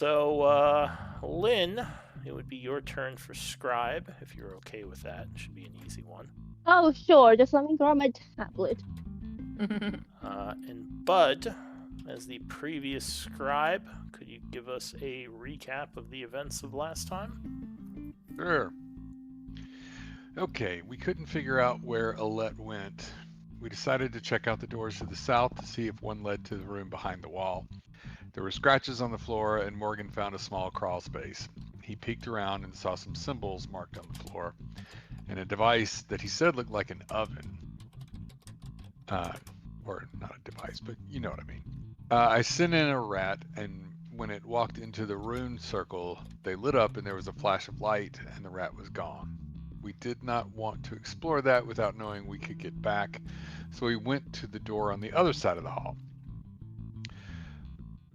So, Lynn, it would be your turn for scribe, if you're okay with that. It should be an easy one. Oh, sure. Just let me grab my tablet. And Bud, as the previous scribe, could you give us a recap of the events of last time? Sure. Okay, we couldn't figure out where Alette went. We decided to check out the doors to the south to see if one led to the room behind the wall. There were scratches on the floor, and Morgan found a small crawl space. He peeked around and saw some symbols marked on the floor, and a device that he said looked like an oven. Or not a device, but you know what I mean. I sent in a rat, and when it walked into the rune circle, they lit up and there was a flash of light, and the rat was gone. We did not want to explore that without knowing we could get back, so we went to the door on the other side of the hall.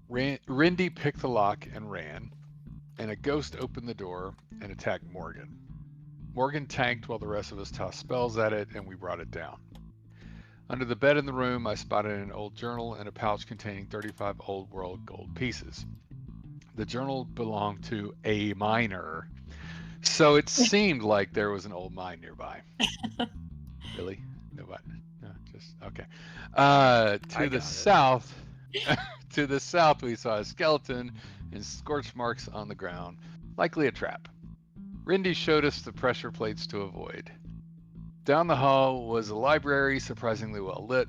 Rindy picked the lock and ran, and a ghost opened the door and attacked Morgan. Morgan tanked while the rest of us tossed spells at it, and we brought it down. Under the bed in the room, I spotted an old journal and a pouch containing 35 old world gold pieces. The journal belonged to a miner, so it seemed like there was an old mine nearby. Really? Nobody? No, just okay. To the south, to the south, we saw a skeleton and scorch marks on the ground, likely a trap. Rindy showed us the pressure plates to avoid. Down the hall was a library, surprisingly well lit.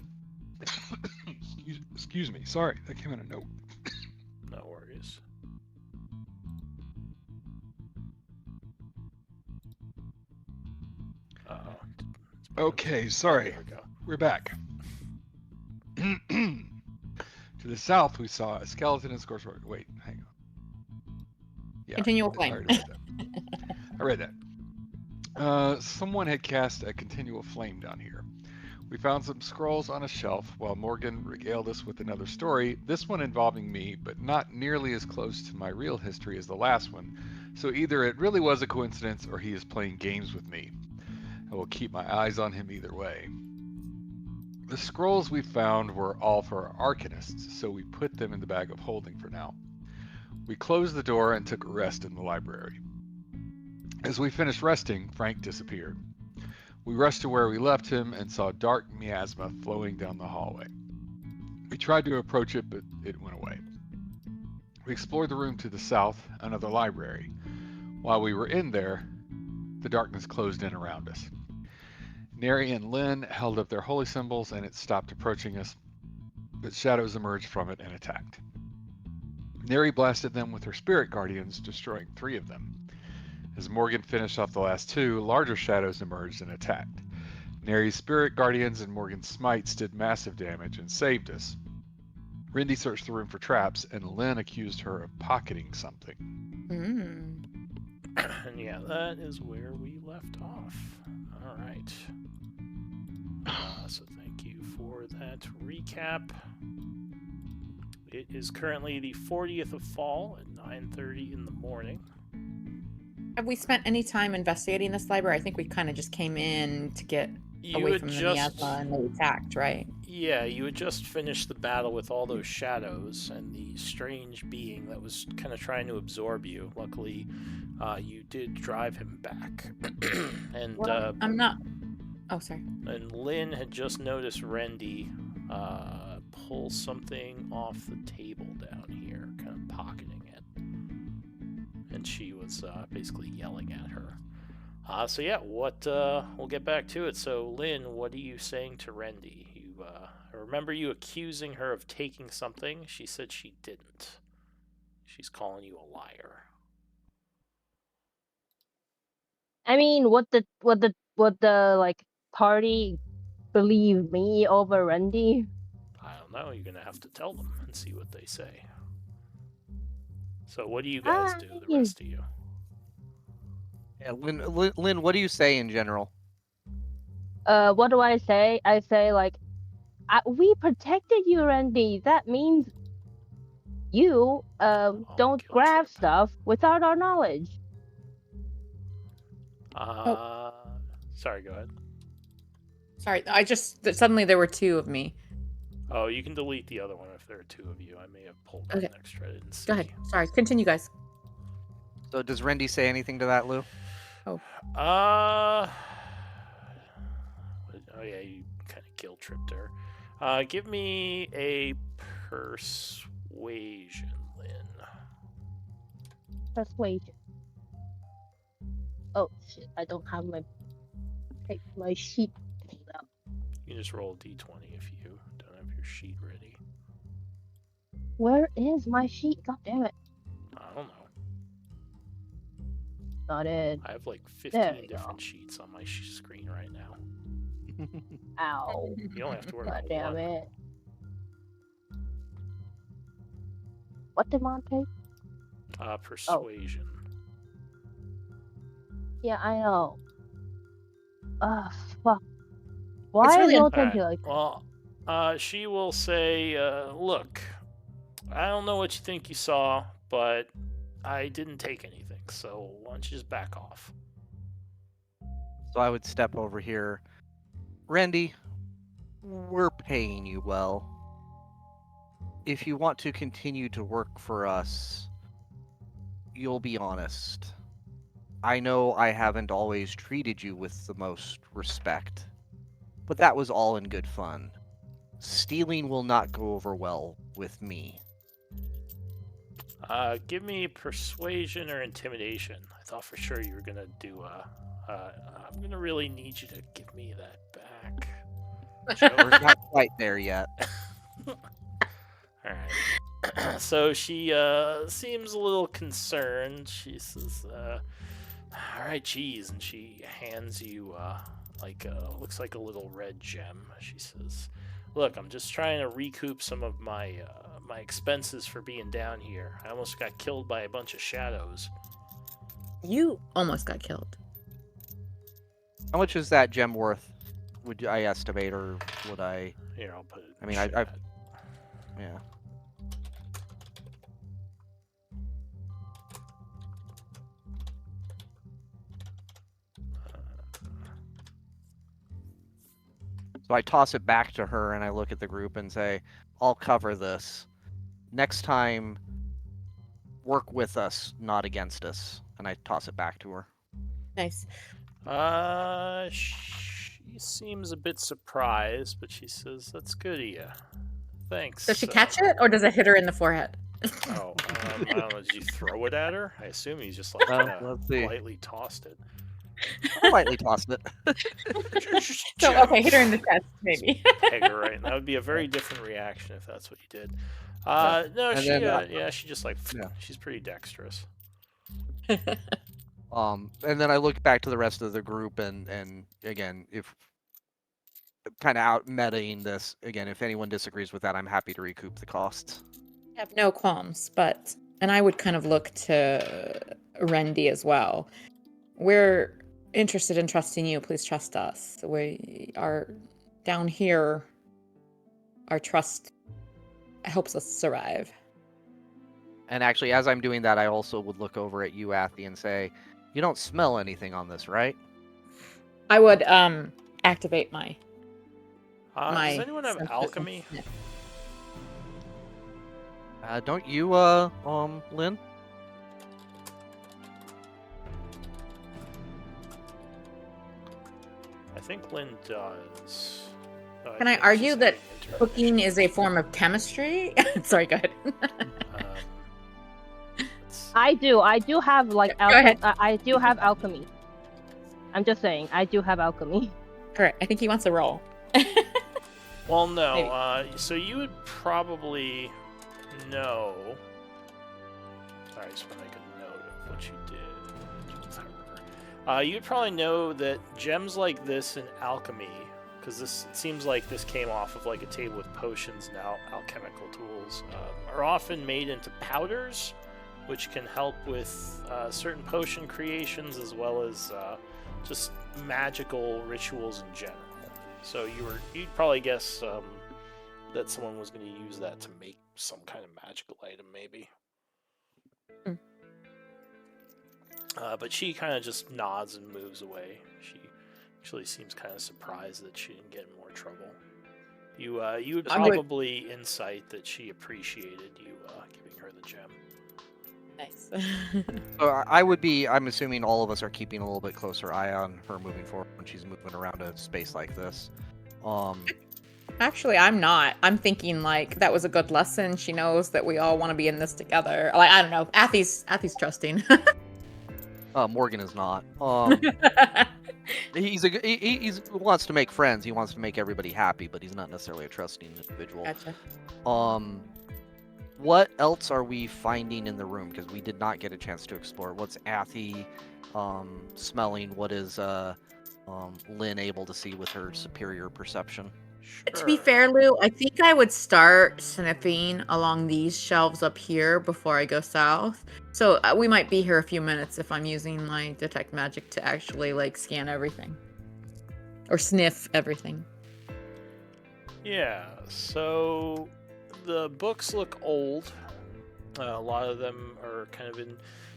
Excuse me. Sorry, that came in a note. No worries. Okay, sorry. There we go. We're back. To the south, we saw a skeleton and scorch mark. Wait, hang on. Yeah, Continual flame. I read that. Someone had cast a continual flame down here. We found some scrolls on a shelf while Morgan regaled us with another story, this one involving me, but not nearly as close to my real history as the last one, so either it really was a coincidence or he is playing games with me. I will keep my eyes on him either way. The scrolls we found were all for arcanists, so we put them in the bag of holding for now. We closed the door and took a rest in the library. As we finished resting, Frank disappeared. We rushed to where we left him and saw dark miasma flowing down the hallway. We tried to approach it, but it went away. We explored the room to the south, another library. While we were in there, the darkness closed in around us. Neri and Lynn held up their holy symbols and it stopped approaching us, but shadows emerged from it and attacked. Neri blasted them with her spirit guardians, destroying 3 of them. As Morgan finished off the last 2, larger shadows emerged and attacked. Neri's spirit guardians and Morgan's smites did massive damage and saved us. Rindy searched the room for traps, and Lynn accused her of pocketing something. And yeah, that is where we left off. All right. So thank you for that recap. It is currently the 40th of fall at 9:30 in the morning. Have we spent any time investigating this library? I think we kind of just came in to get away from the miasma and they attacked, right? Yeah, you had just finished the battle with all those shadows and the strange being that was kind of trying to absorb you. Luckily, you did drive him back. And I'm not... Oh, sorry. And Lynn had just noticed Rendy pull something off the table down here, kind of pocketing it. And she was basically yelling at her. So yeah, we'll get back to it. So Lynn, what are you saying to Rendy? I remember you accusing her of taking something. She said she didn't. She's calling you a liar. I mean, what the like party believe me over Randy? I don't know. You're gonna have to tell them and see what they say. So what do you guys do, the rest of you? Yeah, Lynn, what do you say in general? What do I say? I say like, we protected you, Randy. That means you don't grab stuff without our knowledge. Sorry, go ahead. Sorry, suddenly there were 2 of me. Oh, you can delete the other one if there are two of you. I may have pulled that next. I didn't see. Go ahead. Sorry, continue, guys. So does Rendy say anything to that, Lou? Oh. Oh yeah, you kind of guilt tripped her. Give me a persuasion, Lynn. Persuasion. Oh shit! I don't have my sheet pulled out. You can just roll a d20 if you don't have your sheet ready. Where is my sheet? God damn it! I don't know. Got it. I have like 15 different sheets on my screen right now. Ow! You don't have to worry God about damn one. it! What did Mom take? Persuasion. Yeah, I know. Fuck. Why It's really is All Milton right. like? Well, she will say, look, I don't know what you think you saw, but I didn't take anything, so why don't you just back off? So I would step over here. Rendy, we're paying you well. If you want to continue to work for us, you'll be honest. I know I haven't always treated you with the most respect, but that was all in good fun. Stealing will not go over well with me. Give me persuasion or intimidation. I thought for sure you were gonna do. I'm gonna really need you to give me that back. We're not quite there yet. All right. So she seems a little concerned. She says, "All right, geez," and she hands you looks like a little red gem. She says, "Look, I'm just trying to recoup some of my my expenses for being down here. I almost got killed by a bunch of shadows." You almost got killed. How much is that gem worth? Would I estimate, or would I? Here, I'll put it. I mean, yeah. So I toss it back to her and I look at the group and say, I'll cover this. Next time, work with us, not against us. And I toss it back to her. Nice. She seems a bit surprised, but she says, "That's good of you. Thanks." Does she catch it, or does it hit her in the forehead? I don't know. Did you throw it at her? I assume you just like let's see. lightly tossed it. Lightly tossed it. So okay, hit her in the chest, maybe. Peg her right. That would be a very different reaction if that's what you did. No, And she then, she just like yeah. She's pretty dexterous. And then I look back to the rest of the group and again, if kind of out metaing this again, if anyone disagrees with that, I'm happy to recoup the costs. I have no qualms, and I would kind of look to Rendy as well. We're interested in trusting you. Please trust us. We are down here. Our trust helps us survive. And actually, as I'm doing that, I also would look over at you, Athy, and say, you don't smell anything on this, right? I would activate my Does anyone have alchemy? Don't you, Lynn? I think Lynn does. Can I argue that cooking is a form of chemistry? Sorry, go ahead. I do have like I do have alchemy. I'm just saying, I do have alchemy. Correct. I think he wants to roll. Well, no. So you would probably know. Sorry, I just want to make a note of what you did. You'd probably know that gems like this in alchemy, because it seems like this came off of like a table with potions and alchemical tools, are often made into powders, which can help with certain potion creations as well as just magical rituals in general. So you'd probably guess that someone was going to use that to make some kind of magical item, maybe. But she kind of just nods and moves away. She actually seems kind of surprised that she didn't get in more trouble. You would I'm good. probably insight that she appreciated you giving her the gem. Nice. So I'm assuming all of us are keeping a little bit closer eye on her moving forward when she's moving around a space like this. Actually, I'm not. I'm thinking like that was a good lesson. She knows that we all want to be in this together. Like I don't know. Athy's trusting. Morgan is not. He wants to make friends. He wants to make everybody happy, but he's not necessarily a trusting individual. Gotcha. What else are we finding in the room? Because we did not get a chance to explore. What's Athy smelling? What is Lynn able to see with her superior perception? To be fair, Lou, I think I would start sniffing along these shelves up here before I go south. So we might be here a few minutes if I'm using my detect magic to actually like scan everything or sniff everything. Yeah, so the books look old. A lot of them are kind of in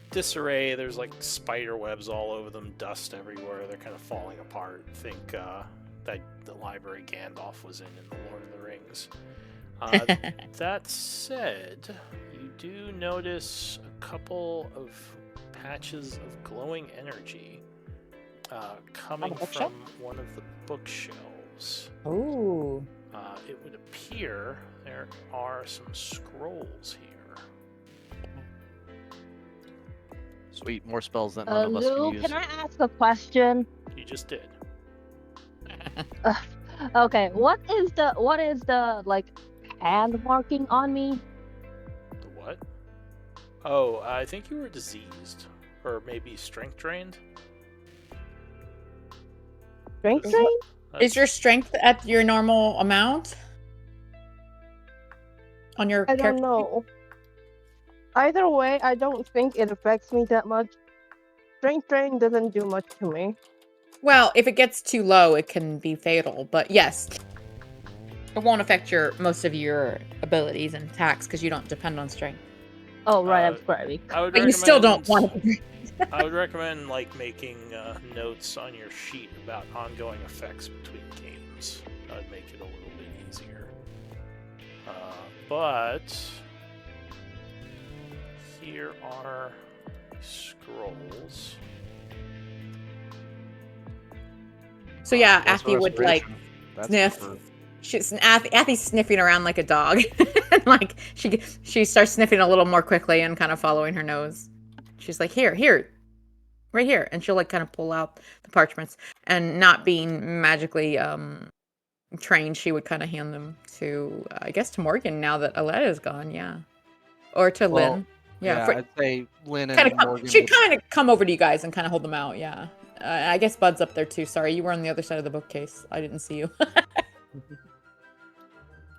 disarray. There's like spider webs all over them, dust everywhere. They're kind of falling apart. Think that the library Gandalf was in the Lord of the Rings. That said, you do notice a couple of patches of glowing energy coming from one of the bookshelves. Ooh. It would appear there are some scrolls here. Sweet, more spells that none of us Lou, can use. can I ask a question? You just did. Okay, what is the like hand marking on me? The what? Oh, I think you were diseased. Or maybe strength drained? Strength drain? Is your strength at your normal amount? On your I don't character? know. Either way, I don't think it affects me that much. Strength drain doesn't do much to me. Well, if it gets too low, it can be fatal. But yes, it won't affect most of your abilities and attacks because you don't depend on strength. Oh right, I'm sorry. But you still don't want to. I would recommend like making notes on your sheet about ongoing effects between games. That would make it a little bit easier. But here are scrolls. So yeah, What's Athy would like restoration? sniff. Athy's sniffing around like a dog, and like she starts sniffing a little more quickly and kind of following her nose. She's like, here, right here, and she'll like kind of pull out the parchments. And not being magically trained, she would kind of hand them to, I guess, to Morgan now that Aletta is gone. Yeah, or to Well, Lynn. Yeah, Yeah, I'd say Lynn and Morgan. she'd kind of come over to you guys and kind of hold them out. Yeah, I guess Bud's up there too. Sorry, you were on the other side of the bookcase. I didn't see you.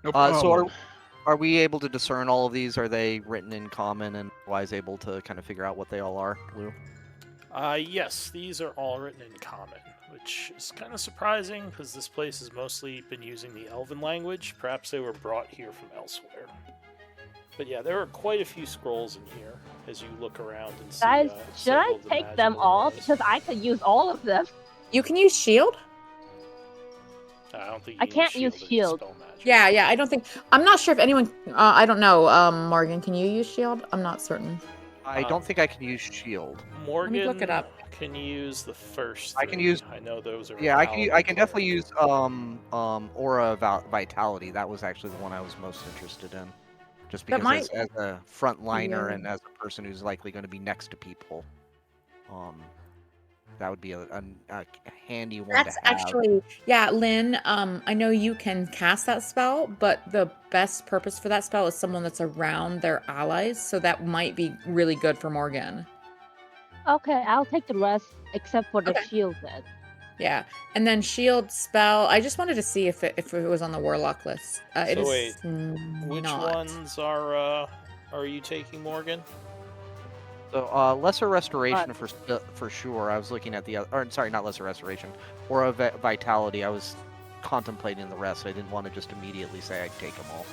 No So problem. are we able to discern all of these? Are they written in common and Wise able to kind of figure out what they all are, Lou? Yes, these are all written in common, which is kind of surprising because this place has mostly been using the Elven language. Perhaps they were brought here from elsewhere. But yeah, there are quite a few scrolls in here as you look around and see. Guys, should I several of the take them magical all? arrows. Because I could use all of them. You can use shield. I don't think you I can can't use and shield. spell magic. Yeah, I don't think. I'm not sure if anyone. I don't know. Morgan, can you use shield? I'm not certain. I don't think I can use shield. Morgan, Let me look it up. Can use the first. I can three. use- I know those are. Yeah, I can paladin definitely use cleric. Aura Vitality. That was actually the one I was most interested in, just That because might- as a frontliner Yeah. and as a person who's likely going to be next to people, that would be a handy one That's to have. actually, yeah, Lynn. I know you can cast that spell, but the best purpose for that spell is someone that's around their allies. So that might be really good for Morgan. Okay, I'll take the rest except for the Okay. shield then. Yeah, and then shield spell. I just wanted to see if it was on the warlock list. It So is wait, Which not. ones are you taking, Morgan? So Lesser Restoration for sure. I was looking at the other, or sorry, not Lesser Restoration, Aura Vitality. I was contemplating the rest. I didn't want to just immediately say I'd take them all.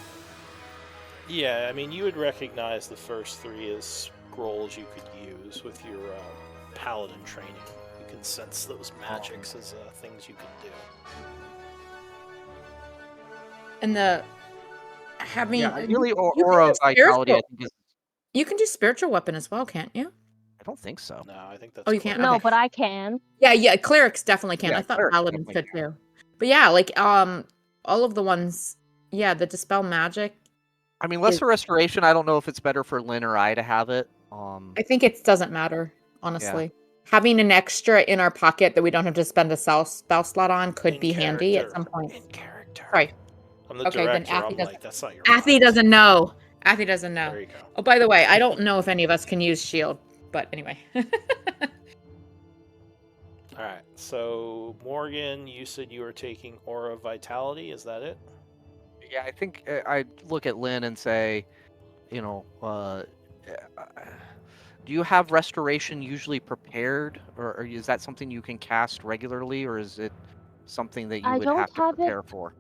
Yeah, I mean, you would recognize the first three as scrolls you could use with your paladin training. You can sense those magics as things you can do. And the having Yeah, ideally, you can aura do of vitality. I spiritual. think is. You can do spiritual weapon as well, can't you? I don't think so. No, I think that's Oh, you can't? cleric. No, Okay. but I can. Yeah, clerics definitely can. Yeah, I thought clerics paladins definitely could too. But yeah, like all of the ones, yeah, the dispel magic. I mean, lesser restoration. I don't know if it's better for Lynn or I to have it. I think it doesn't matter, honestly. Having an extra in our pocket that we don't have to spend a spell slot on could In be handy at character. some point. In character. Sorry. I'm the Okay, then director. Athy I'm doesn't. like, that's not your Athy lines. doesn't know. Athy doesn't know. There you go. Oh, by the way, I don't know if any of us can use shield, but anyway. All right. So Morgan, you said you were taking Aura of Vitality. Is that it? Yeah, I think I'd look at Lynn and say, you know, do you have restoration usually prepared, or is that something you can cast regularly, or is it something that you I would don't have to have it. prepare for?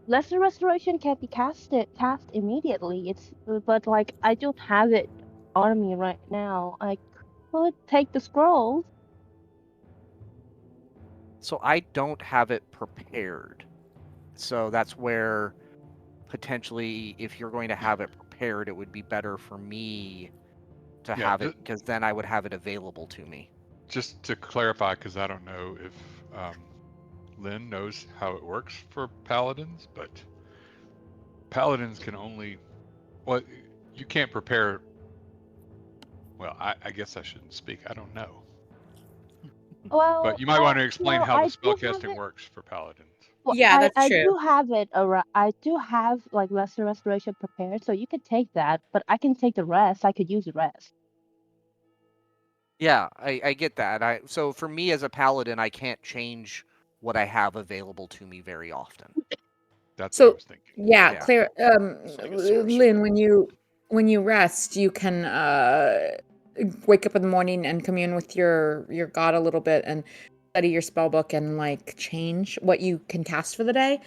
Lesser Restoration can be cast immediately. But like I don't have it on me right now. I could take the scrolls. So I don't have it prepared. So that's where potentially, if you're going to have it prepared, it would be better for me to have it, because then I would have it available to me. Just to clarify, because I don't know if Lynn knows how it works for paladins, but paladins can only, well, you can't prepare. Well, I guess I shouldn't speak. I don't know. Well, But you might want to explain how the I do have spellcasting it. works for paladins. Well, Yeah, that's I true. do have it around. I do have like Lesser Restoration prepared, so you could take that. But I can take the rest. I could use the rest. Yeah, I get that. So for me as a paladin, I can't change what I have available to me very often. That's what I was thinking. Yeah, Yeah. Claire, It's like a sorcerer. Lynn, when you rest, you can wake up in the morning and commune with your god a little bit and study your spell book and like change what you can cast for the day.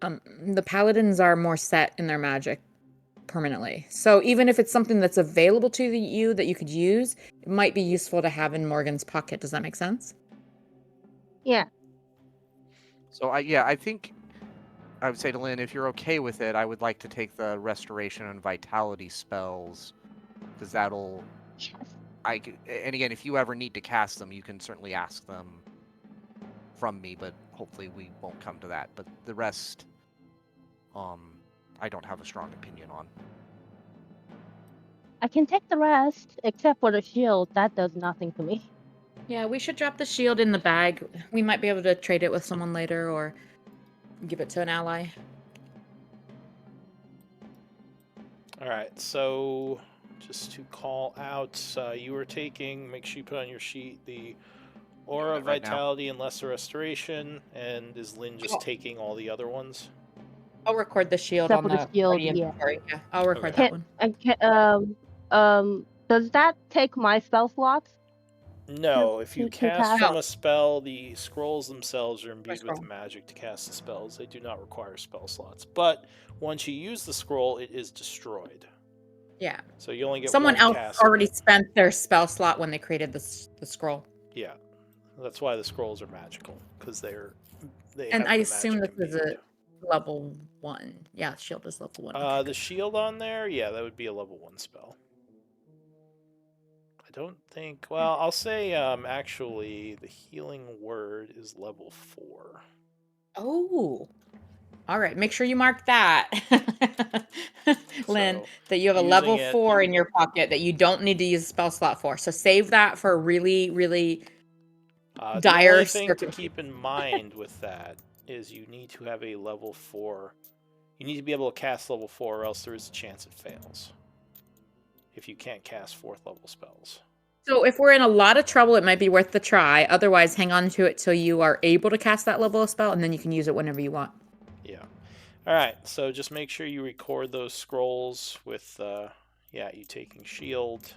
The paladins are more set in their magic permanently. So even if it's something that's available to you that you could use, it might be useful to have in Morgan's pocket. Does that make sense? Yeah. So I think I would say to Lynn, if you're okay with it, I would like to take the restoration and vitality spells, because that'll. And again, if you ever need to cast them, you can certainly ask them from me, but hopefully we won't come to that. But the rest, I don't have a strong opinion on. I can take the rest, except for the shield. That does nothing to me. Yeah, we should drop the shield in the bag. We might be able to trade it with someone later or give it to an ally. All right. So just to call out, you were taking. Make sure you put on your sheet the Aura of Right now. Vitality and Lesser Restoration, and is Lynn just taking all the other ones? I'll record the shield Except on for the the shield, party yeah. inventory. Yeah, I'll record Okay. that one. Does that take my spell slots? No, if you to cast cast- from a spell, the scrolls themselves are imbued with scroll. the magic to cast the spells. They do not require spell slots. But once you use the scroll, it is destroyed. Yeah. So you only get Someone one else cast of already it. spent their spell slot when they created the scroll. Yeah, that's why the scrolls are magical, because they And have I the assume magic this is imbued. a level 1. Yeah, shield is level 1. Okay, The good. shield on there, yeah, that would be a level 1 spell. I don't think. Well, I'll say actually the healing word is level 4. Oh. All right, make sure you mark that, Lynn, So, that you have a using level it- 4 in your pocket that you don't need to use a spell slot for. So save that for really, really the dire only thing to circumstances. keep in mind with that is you need to have a level 4. You need to be able to cast level 4, or else there is a chance it fails. If you can't cast 4th level spells. So if we're in a lot of trouble, it might be worth the try. Otherwise, hang on to it till you are able to cast that level of spell, and then you can use it whenever you want. Yeah. All right. So just make sure you record those scrolls with, you taking shield,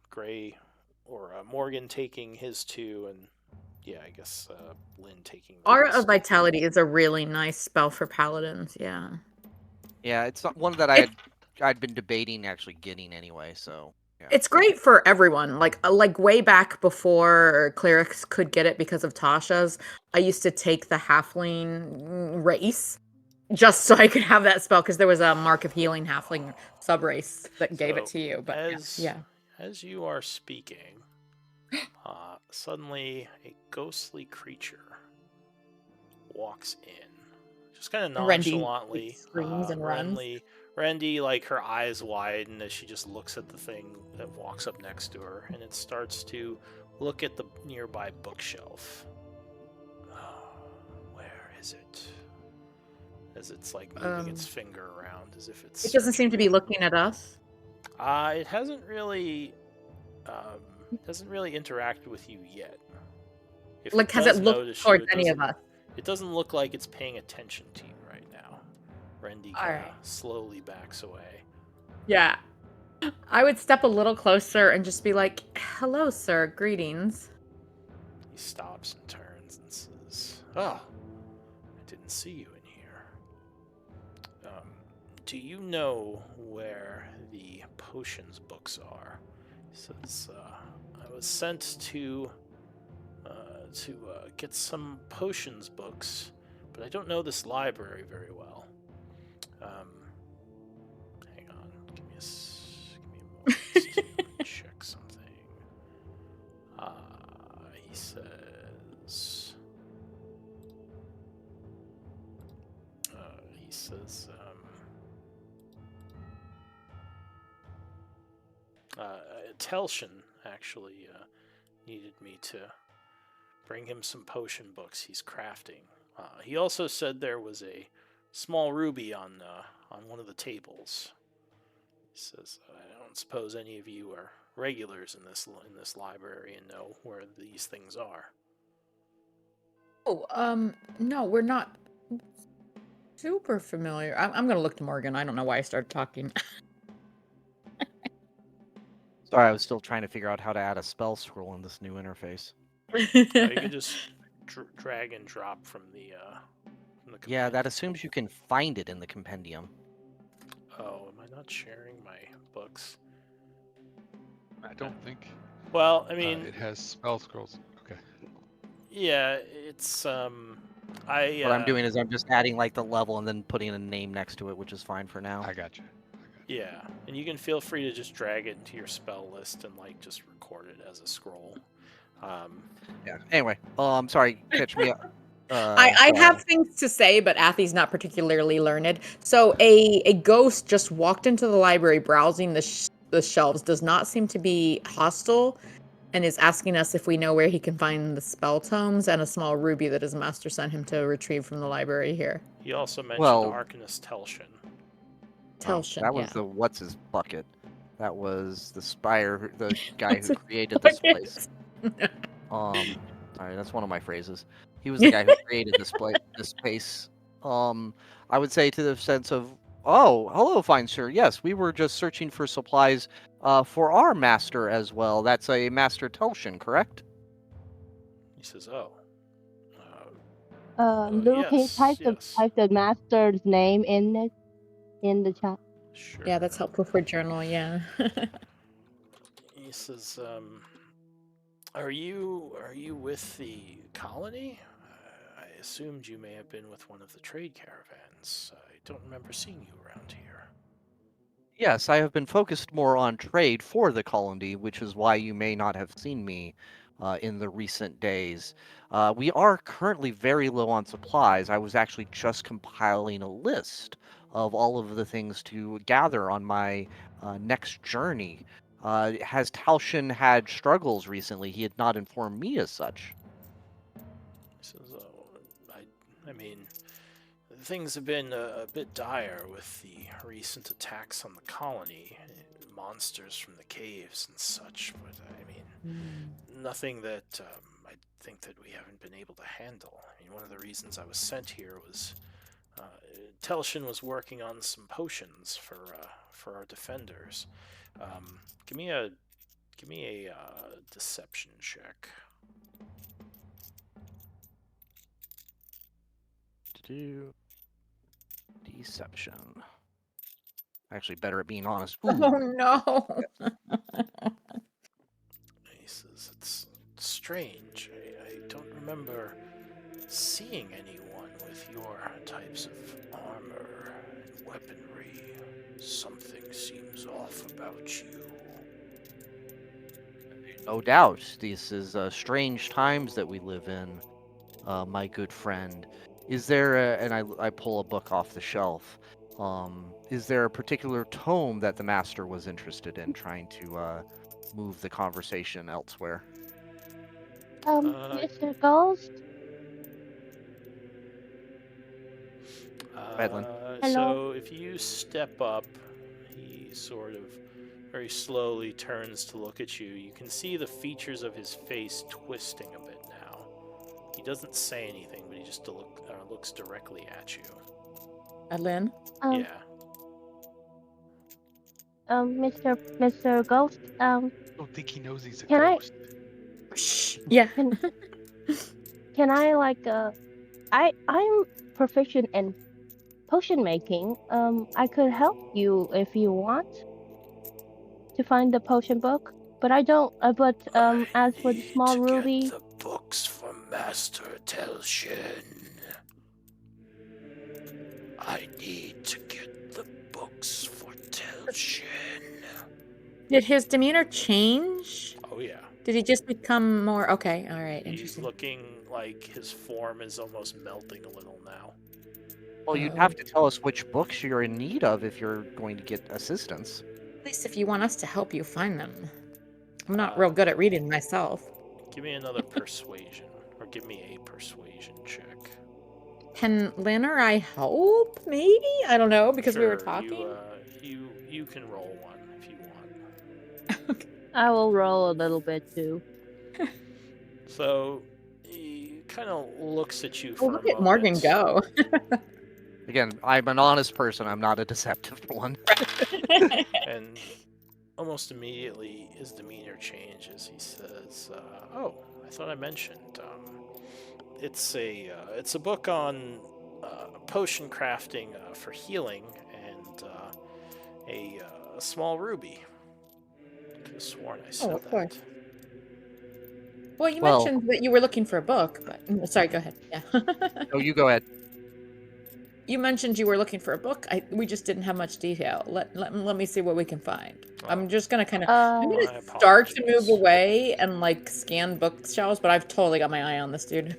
Gray or Morgan taking his 2, and I guess Lynn taking. Aura of Vitality is a really nice spell for paladins. Yeah. Yeah, it's not one that I'd been debating actually getting anyway. So It's great for everyone. Like way back before clerics could get it because of Tasha's, I used to take the halfling race just so I could have that spell because there was a Mark of Healing halfling sub race that gave it So, to you. But yeah. As you are speaking, suddenly a ghostly creature walks in, just kind of nonchalantly. Screams and runs. Randy, like her eyes widen as she just looks at the thing that walks up next to her, and it starts to look at the nearby bookshelf. Where is it? As it's like moving its finger around, as if it's. It doesn't seem to be looking at us. It hasn't really interacted with you yet. Like, has it looked towards any of us? It doesn't look like it's paying attention to you right now. Randy kind of slowly backs away. Yeah. I would step a little closer and just be like, "Hello, sir. Greetings." He stops and turns and says, "Oh, I didn't see you in here. Do you know where the potions books are?" He says, "I was sent to get some potions books, but I don't know this library very well. Hang on, give me a moment to check something." He says, Telshin actually needed me to bring him some potion books he's crafting. He also said there was a small ruby on one of the tables. He says, "I don't suppose any of you are regulars in this library and know where these things are." Oh, no, we're not super familiar. I'm gonna look to Morgan. I don't know why I started talking. Sorry, I was still trying to figure out how to add a spell scroll in this new interface. You can just drag and drop from the Yeah, that assumes you can find it in the compendium. Oh, am I not sharing my books? I don't think. Well, I mean, it has spell scrolls. Okay. Yeah, it's What I'm doing is I'm just adding like the level and then putting a name next to it, which is fine for now. I got you. Yeah, and you can feel free to just drag it into your spell list and like just record it as a scroll. Yeah. Anyway, sorry, catch me up. I have things to say, but Athy's not particularly learned. So a ghost just walked into the library browsing the shelves, does not seem to be hostile, and is asking us if we know where he can find the spell tomes and a small ruby that his master sent him to retrieve from the library here. He also mentioned Arcanist Telshin. Telshin, that was the what's his bucket. That was the Spire, the guy who created this place. Sorry, that's one of my phrases. He was the guy who created this space. I would say to the sense of, "Oh, hello, fine sir. Yes, we were just searching for supplies for our master as well. That's a Master Telshin, correct?" He says, "Oh." Luke, can you type the master's name in the chat? Sure. Yeah, that's helpful for journal. Yeah. He says, Are you with the colony? I assumed you may have been with one of the trade caravans. I don't remember seeing you around here." Yes, I have been focused more on trade for the colony, which is why you may not have seen me in the recent days. We are currently very low on supplies. I was actually just compiling a list of all of the things to gather on my next journey. Has Talshin had struggles recently? He had not informed me as such. He says, I mean, things have been a bit dire with the recent attacks on the colony, monsters from the caves and such, but I mean, nothing that I think that we haven't been able to handle. I mean, one of the reasons I was sent here was Telshin was working on some potions for our defenders. Give me a deception check. Deception. Actually, better at being honest. Ooh. Oh no. strange. I don't remember seeing anyone with your types of armor and weaponry. Something seems off about you. No doubt, this is strange times that we live in, my good friend. Is there and I pull a book off the shelf. Is there a particular tome that the master was interested in, trying to move the conversation elsewhere? Mr. Ghost? Redland. Hello? So if you step up, he sort of very slowly turns to look at you. You can see the features of his face twisting a bit now. He doesn't say anything, but he just looks directly at you. Lynn? Yeah. Mr. Ghost, I don't think he knows he's a Can I- ghost. Shh. Yeah. can I I'm proficient in potion making. I could help you if you want to find the potion book. But I don't. As for the small ruby, Get the books from Master Telshin. I need to get the books for Telshin. Did his demeanor change? Oh yeah. Did he just become more okay? All right, He's interesting. looking like his form is almost melting a little now. Well, you'd have to tell us which books you're in need of if you're going to get assistance. At least if you want us to help you find them. I'm not real good at reading myself. Give me another persuasion, or give me a persuasion check. Can Lynn or I help? Maybe? I don't know, because we were Sure, talking. You can roll one if you want. I will roll a little bit too. So he kind of looks at you Oh, for look a at Morgan moment. go. Again, I'm an honest person. I'm not a deceptive one. And almost immediately his demeanor changes. He says, "Oh, I thought I mentioned. It's a book on potion crafting for healing and a small ruby. I could have sworn I said of that. course. Well, you Well- mentioned that you were looking for a book, but sorry, go ahead. Yeah. No, you go ahead. You mentioned you were looking for a book. We just didn't have much detail. Let me see what we can find. I'm just gonna kind of I'm My gonna start to move apologies. away and like scan bookshelves, but I've totally got my eye on this dude.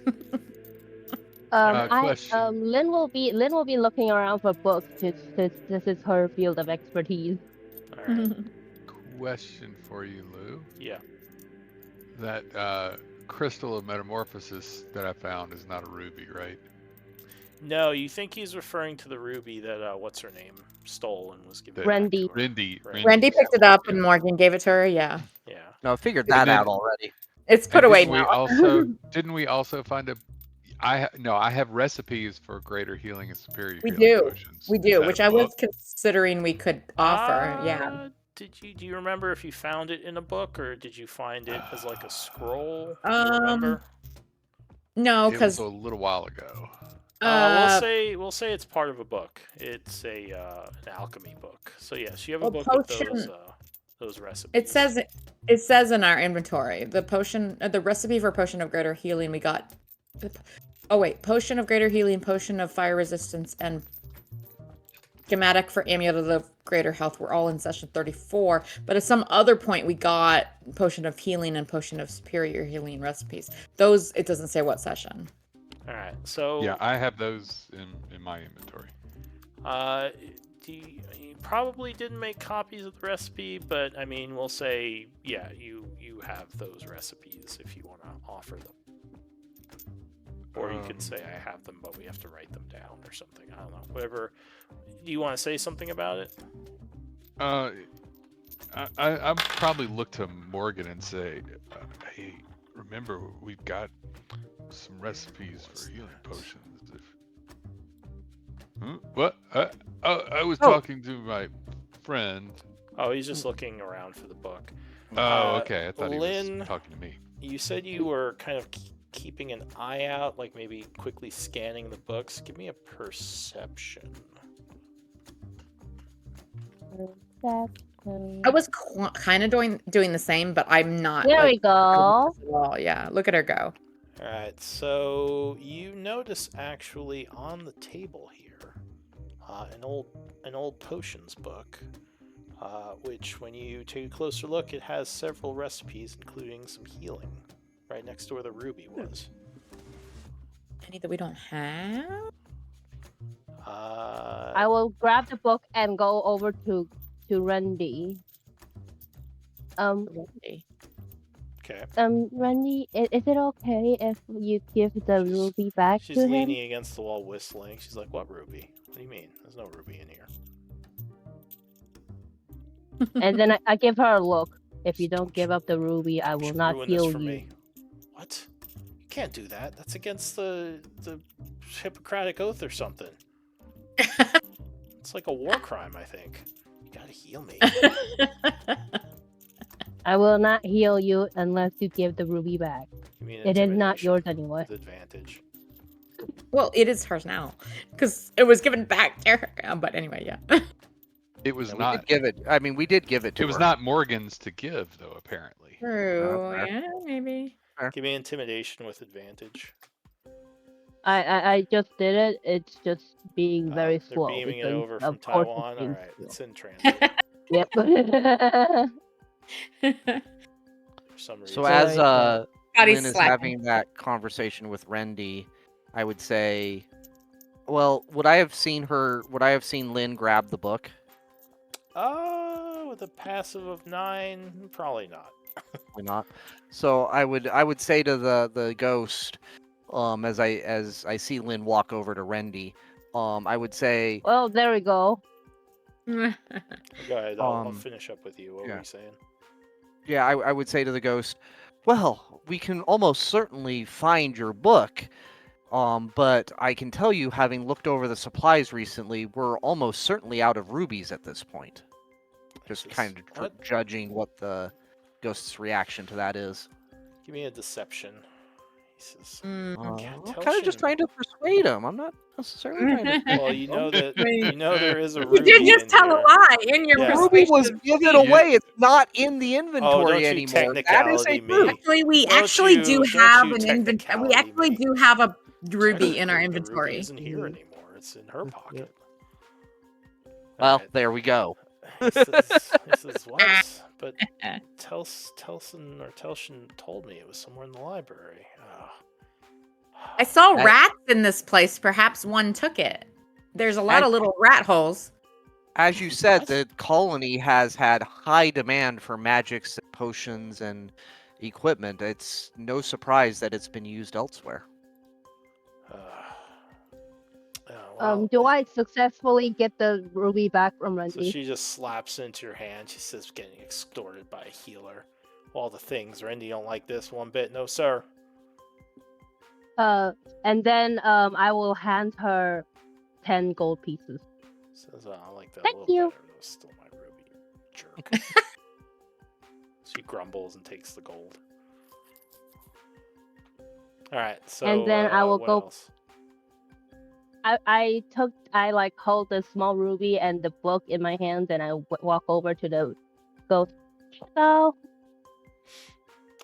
Question. Lynn will be looking around for books since this is her field of expertise. All right. Question for you, Lou. Yeah. That crystal of metamorphosis that I found is not a ruby, right? No, you think he's referring to the ruby that what's her name stole and was given Randy. back to her. Rindy. Randy picked it up and Morgan gave it to her. Yeah, Yeah. No, I figured And that then- out already. it's put And away didn't we now. didn't we also find a? I have recipes for greater healing and superior We healing do. potions. We Is do, that which a I was book? considering we could offer. Yeah. Do you remember if you found it in a book or did you find it as like a scroll? Do you Um, remember? No, It was because a little while ago. We'll say it's part of a book. It's an alchemy book. So yes, you have a Well, book with potion- those recipes. it says in our inventory the potion, the recipe for potion of greater healing we got. Oh wait, potion of greater healing, potion of fire resistance, and schematic for amulet of greater health were all in session 34. But at some other point we got potion of healing and potion of superior healing recipes. Those it doesn't say what session. All right. So Yeah, I have those in my inventory. you probably didn't make copies of the recipe, but I mean, we'll say yeah, you have those recipes if you want to offer them. Or you can say I have them, but we have to write them down or something. I don't know. Whatever. Do you want to say something about it? I'll probably look to Morgan and say, hey, remember we've got some recipes for healing potions. What? I was talking to my friend. Oh, he's just looking around for the book. Oh, okay. I thought Lynn, he was talking to me. You said you were kind of keeping an eye out, like maybe quickly scanning the books. Give me a perception. I was kind of doing the same, but I'm not. There like, we go. at all. Yeah, look at her go. All right, so you notice actually on the table here, an old potions book, which when you take a closer look, it has several recipes, including some healing, right next to where the ruby was. Any that we don't have? I will grab the book and go over to Randy. Randy. Okay. Randy, is it okay if you give the ruby back She's to him? leaning against the wall, whistling. She's like, "What ruby? What do you mean? There's no ruby in here." And then I give her a look. If you don't give up the ruby, I will not ruin heal this for you. me. What? You can't do that. That's against the Hippocratic Oath or something. It's like a war crime, I think. You gotta heal me. I will not heal you unless you give the ruby back. You mean It is not intimidation yours anyway. with advantage. Well, it is hers now because it was given back to her. But anyway, yeah. It was Yeah, not. We did give it. I mean, we did give it to It was her. not Morgan's to give, though. Apparently. True. fair. Yeah, maybe. Give me intimidation with advantage. I just did it. It's just being very They're slow. beaming it because over from of course Taiwan. it's being Alright, slow. it's in transit Yep. for some reason. So as Body Lynn is slacking. having that conversation with Rendy, I would say, well, would I have seen Lynn grab the book? With a passive of 9, probably not. Probably not. So I would say to the ghost, as I see Lynn walk over to Rendy, I would say, Well, there we go. Go ahead, I'll Um, finish up with you. What were yeah. you saying? yeah, I would say to the ghost, well, we can almost certainly find your book. But I can tell you, having looked over the supplies recently, we're almost certainly out of rubies at this point. Just kind of What? judging what the ghost's reaction to that is. Give me a deception. He says, I'm tell kind of just Shin- trying to persuade him. I'm not necessarily trying to. Well, you know that Wait. you know there is a You ruby did just in tell here. a lie in your Yeah. The ruby was persuasion. given You- away. It's not in the Oh, don't inventory you anymore. That is a technicality me. proof. Actually, we Don't actually you- do don't have you an inventory. We technicality actually me. do have a ruby in our The ruby inventory. isn't here anymore. It's in her pocket. Well, Alright. there we go. He says, what? But Telshin told me it was somewhere in the library. Oh. I saw That- rats in this place. Perhaps one took it. There's a lot That- of little rat holes. As you said, What? the colony has had high demand for magics, potions, and equipment. It's no surprise that it's been used elsewhere. Do I successfully get the ruby back from So Randy? she just slaps into your hand. She says, getting extorted by a healer. All the things. Randy don't like this one bit. No, sir. And then I will hand her 10 gold pieces. Says, I like that Thank a little you. better. It was still my ruby. Jerk. She grumbles and takes the gold. Alright, so And then I will what go- else? I hold the small ruby and the book in my hands, and I walk over to the ghost. So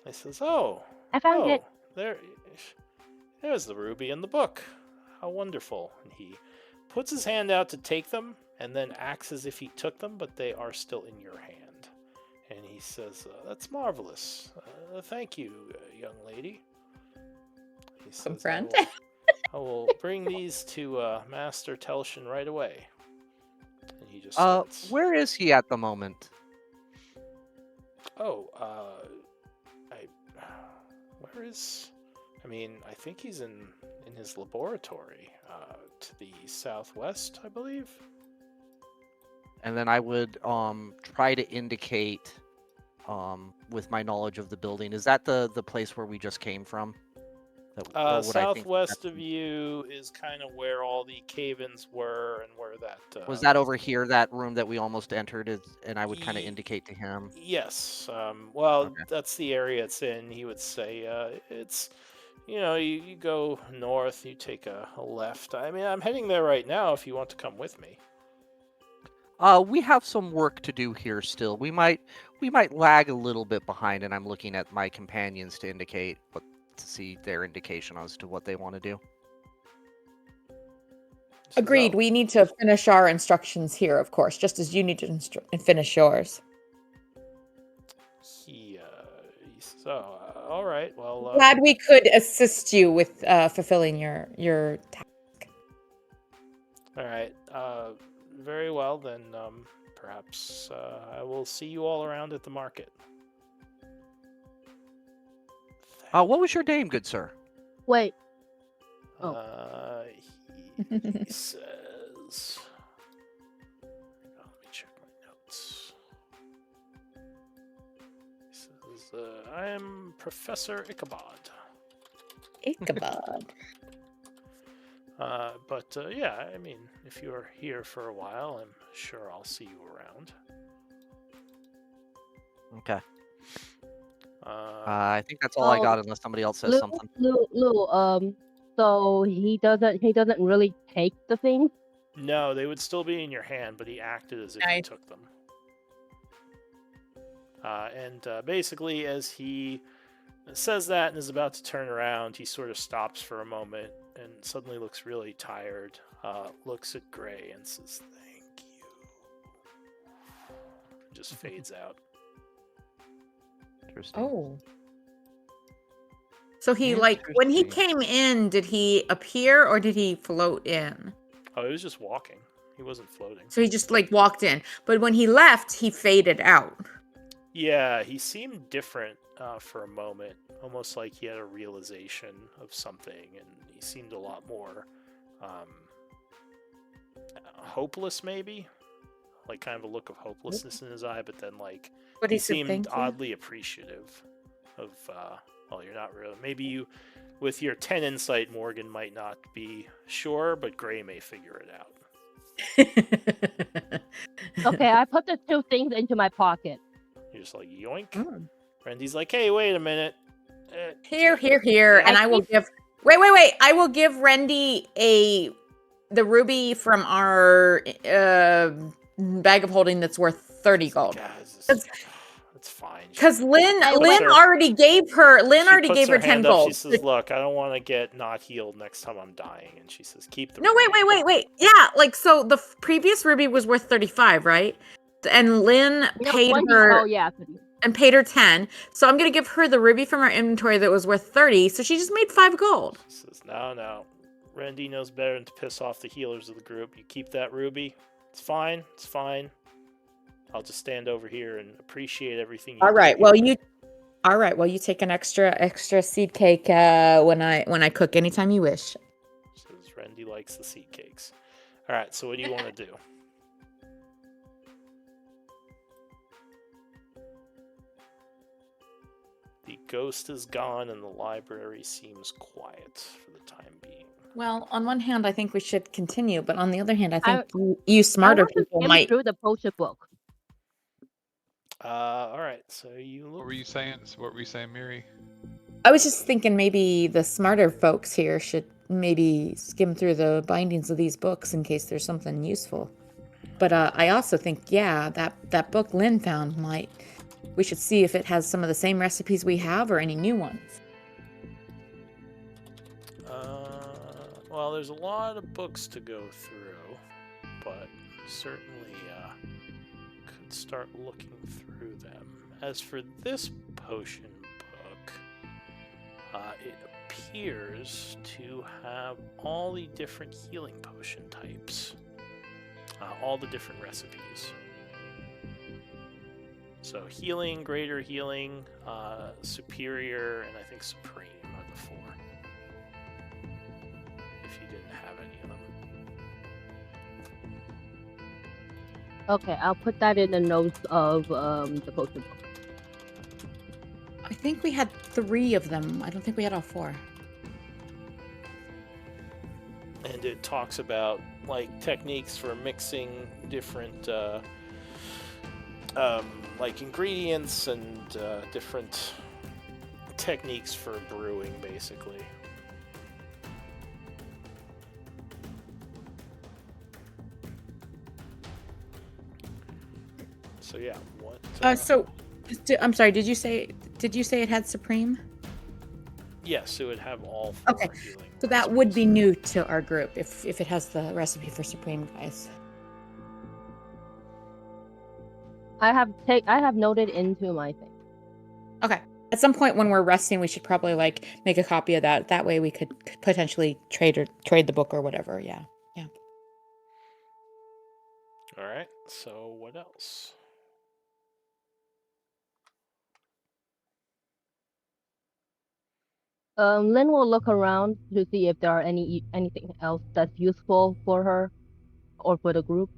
I says, oh, I found it. there's the ruby in the book. How wonderful. And he puts his hand out to take them and then acts as if he took them, but they are still in your hand. And he says, that's marvelous. Thank you, young lady. He says, friend. I will bring these to Master Telshin right away. And he just sits. Where is he at the moment? Oh, where is? I mean, I think he's in his laboratory, to the southwest, I believe. And then I would try to indicate, with my knowledge of the building, is that the place where we just came from? Or would I think Southwest that's- of you is kind of where all the cave-ins were, and where that Was that over here, that room that we almost entered? And I would kind of Ye- indicate to him. Yes. Well, Okay. that's the area it's in. He would say it's, you go north, you take a left. I mean, I'm heading there right now if you want to come with me. We have some work to do here still. We might lag a little bit behind, and I'm looking at my companions to see their indication as to what they want to do. Agreed. So, We need to finish our instructions here, of course, just as you need to finish yours. all right. Well, Glad we could assist you with fulfilling your task. all right. Very well then. Perhaps I will see you all around at the market. What was your name, good sir? Wait. He says. Let me check my notes. He says, I am Professor Ichabod. Ichabod. But yeah, I mean, if you're here for a while, I'm sure I'll see you around. Okay. I think that's all I got, unless somebody else says something. Lou, so he doesn't really take the things? No, they would still be in your hand, but he acted as if he took them. And basically, as he says that and is about to turn around, he sort of stops for a moment and suddenly looks really tired, looks at Gray and says, "Thank you." Just fades out. Interesting. Oh. So he, like, when he came in, did he appear or did he float in? Oh, he was just walking. He wasn't floating. So he just, like, walked in. But when he left, he faded out. Yeah, he seemed different for a moment, almost like he had a realization of something, and he seemed a lot more hopeless, maybe? Like, kind of a look of hopelessness in his eye, but then, like, he seemed oddly appreciative of, well, you're not really, maybe you, with your 10 insight, Morgan might not be sure, but Gray may figure it out. Okay, I put the two things into my pocket. You're just like, yoink. Randy's like, hey, wait a minute. Here. And I will give... Wait. I will give Randy the ruby from our bag of holding that's worth 30 gold. That's fine. Because Lynn already gave her 10 gold. She says, look, I don't want to get not healed next time I'm dying. And she says, keep the No, ruby. wait. Yeah, like, so the previous ruby was worth 35, right? And Lynn paid her... Oh, yeah. And paid her 10. So I'm going to give her the ruby from our inventory that was worth 30. So she just made 5 gold. She says, no. Randy knows better than to piss off the healers of the group. You keep that ruby. It's fine. I'll just stand over here and appreciate everything you do. All right, well, you take an extra seed cake when I cook anytime you wish. Says Randy likes the seed cakes. All right, so what do you want to do? The ghost is gone and the library seems quiet for the time being. Well, on one hand, I think we should continue, but on the other hand, I think you smarter people might... through the potion book. All right, so you look... What were you saying, Miri? I was just thinking maybe the smarter folks here should maybe skim through the bindings of these books in case there's something useful. But I also think, yeah, that book Lynn found might... We should see if it has some of the same recipes we have or any new ones. Well, there's a lot of books to go through, but certainly could start looking through them. As for this potion book, it appears to have all the different healing potion types, all the different recipes. So healing, greater healing, superior, and I think supreme are the 4. If you didn't have any of them. Okay, I'll put that in the notes of the potion book. I think we had 3 of them. I don't think we had all 4. And it talks about like techniques for mixing different like ingredients and different techniques for brewing, basically. So yeah, what? I'm sorry. Did you say it had Supreme? Yes, it would have all 4 Okay. healing. So that would be recipes. new to our group if it has the recipe for Supreme, guys. I have noted into my thing. Okay. At some point when we're resting, we should probably like make a copy of that. That way we could potentially trade the book or whatever. Yeah. All right. So what else? Lynn will look around to see if there are anything else that's useful for her or for the group.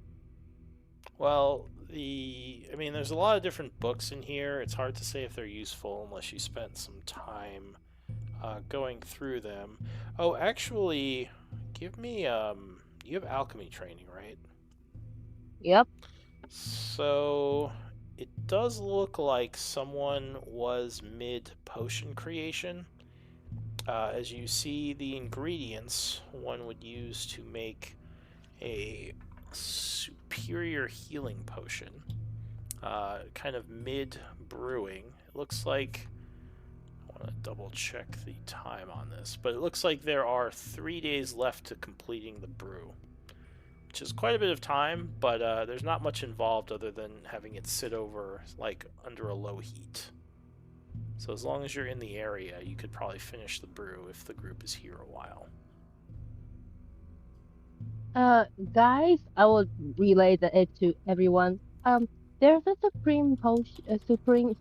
Well, I mean, there's a lot of different books in here. It's hard to say if they're useful unless you spent some time going through them. Oh, actually, give me you have alchemy training, right? Yep. So it does look like someone was mid potion creation. As you see, the ingredients one would use to make a superior healing potion, kind of mid brewing. It looks like, I want to double check the time on this, but it looks like there are 3 days left to completing the brew, which is quite a bit of time, but there's not much involved other than having it sit over like under a low heat. So as long as you're in the area, you could probably finish the brew if the group is here a while. Guys, I will relay it to everyone. There's a supreme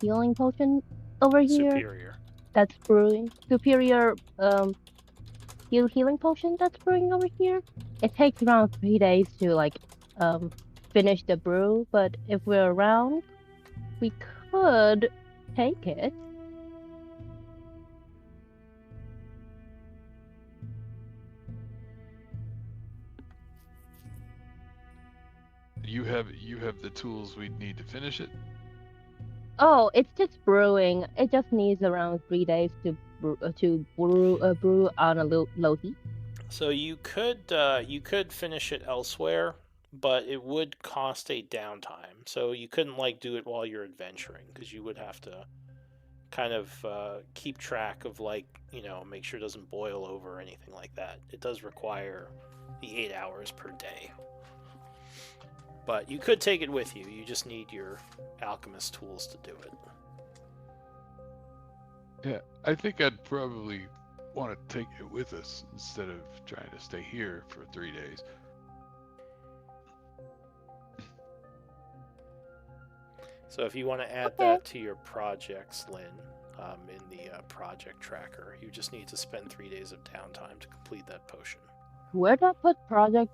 healing potion over here Superior. that's brewing. Superior healing potion that's brewing over here. It takes around 3 days to like finish the brew, but if we're around, we could take it. You have the tools we need to finish it. Oh, it's just brewing. It just needs around 3 days to brew on a low heat. So you could finish it elsewhere, but it would cost a downtime. So you couldn't like do it while you're adventuring because you would have to kind of keep track of like make sure it doesn't boil over or anything like that. It does require the 8 hours per day. But you could take it with you. You just need your alchemist tools to do it. Yeah, I think I'd probably want to take it with us instead of trying to stay here for 3 days. So if you want to add that to your projects, Lynn, in the project tracker, you just need to spend 3 days of downtime to complete that potion. Where do I put project?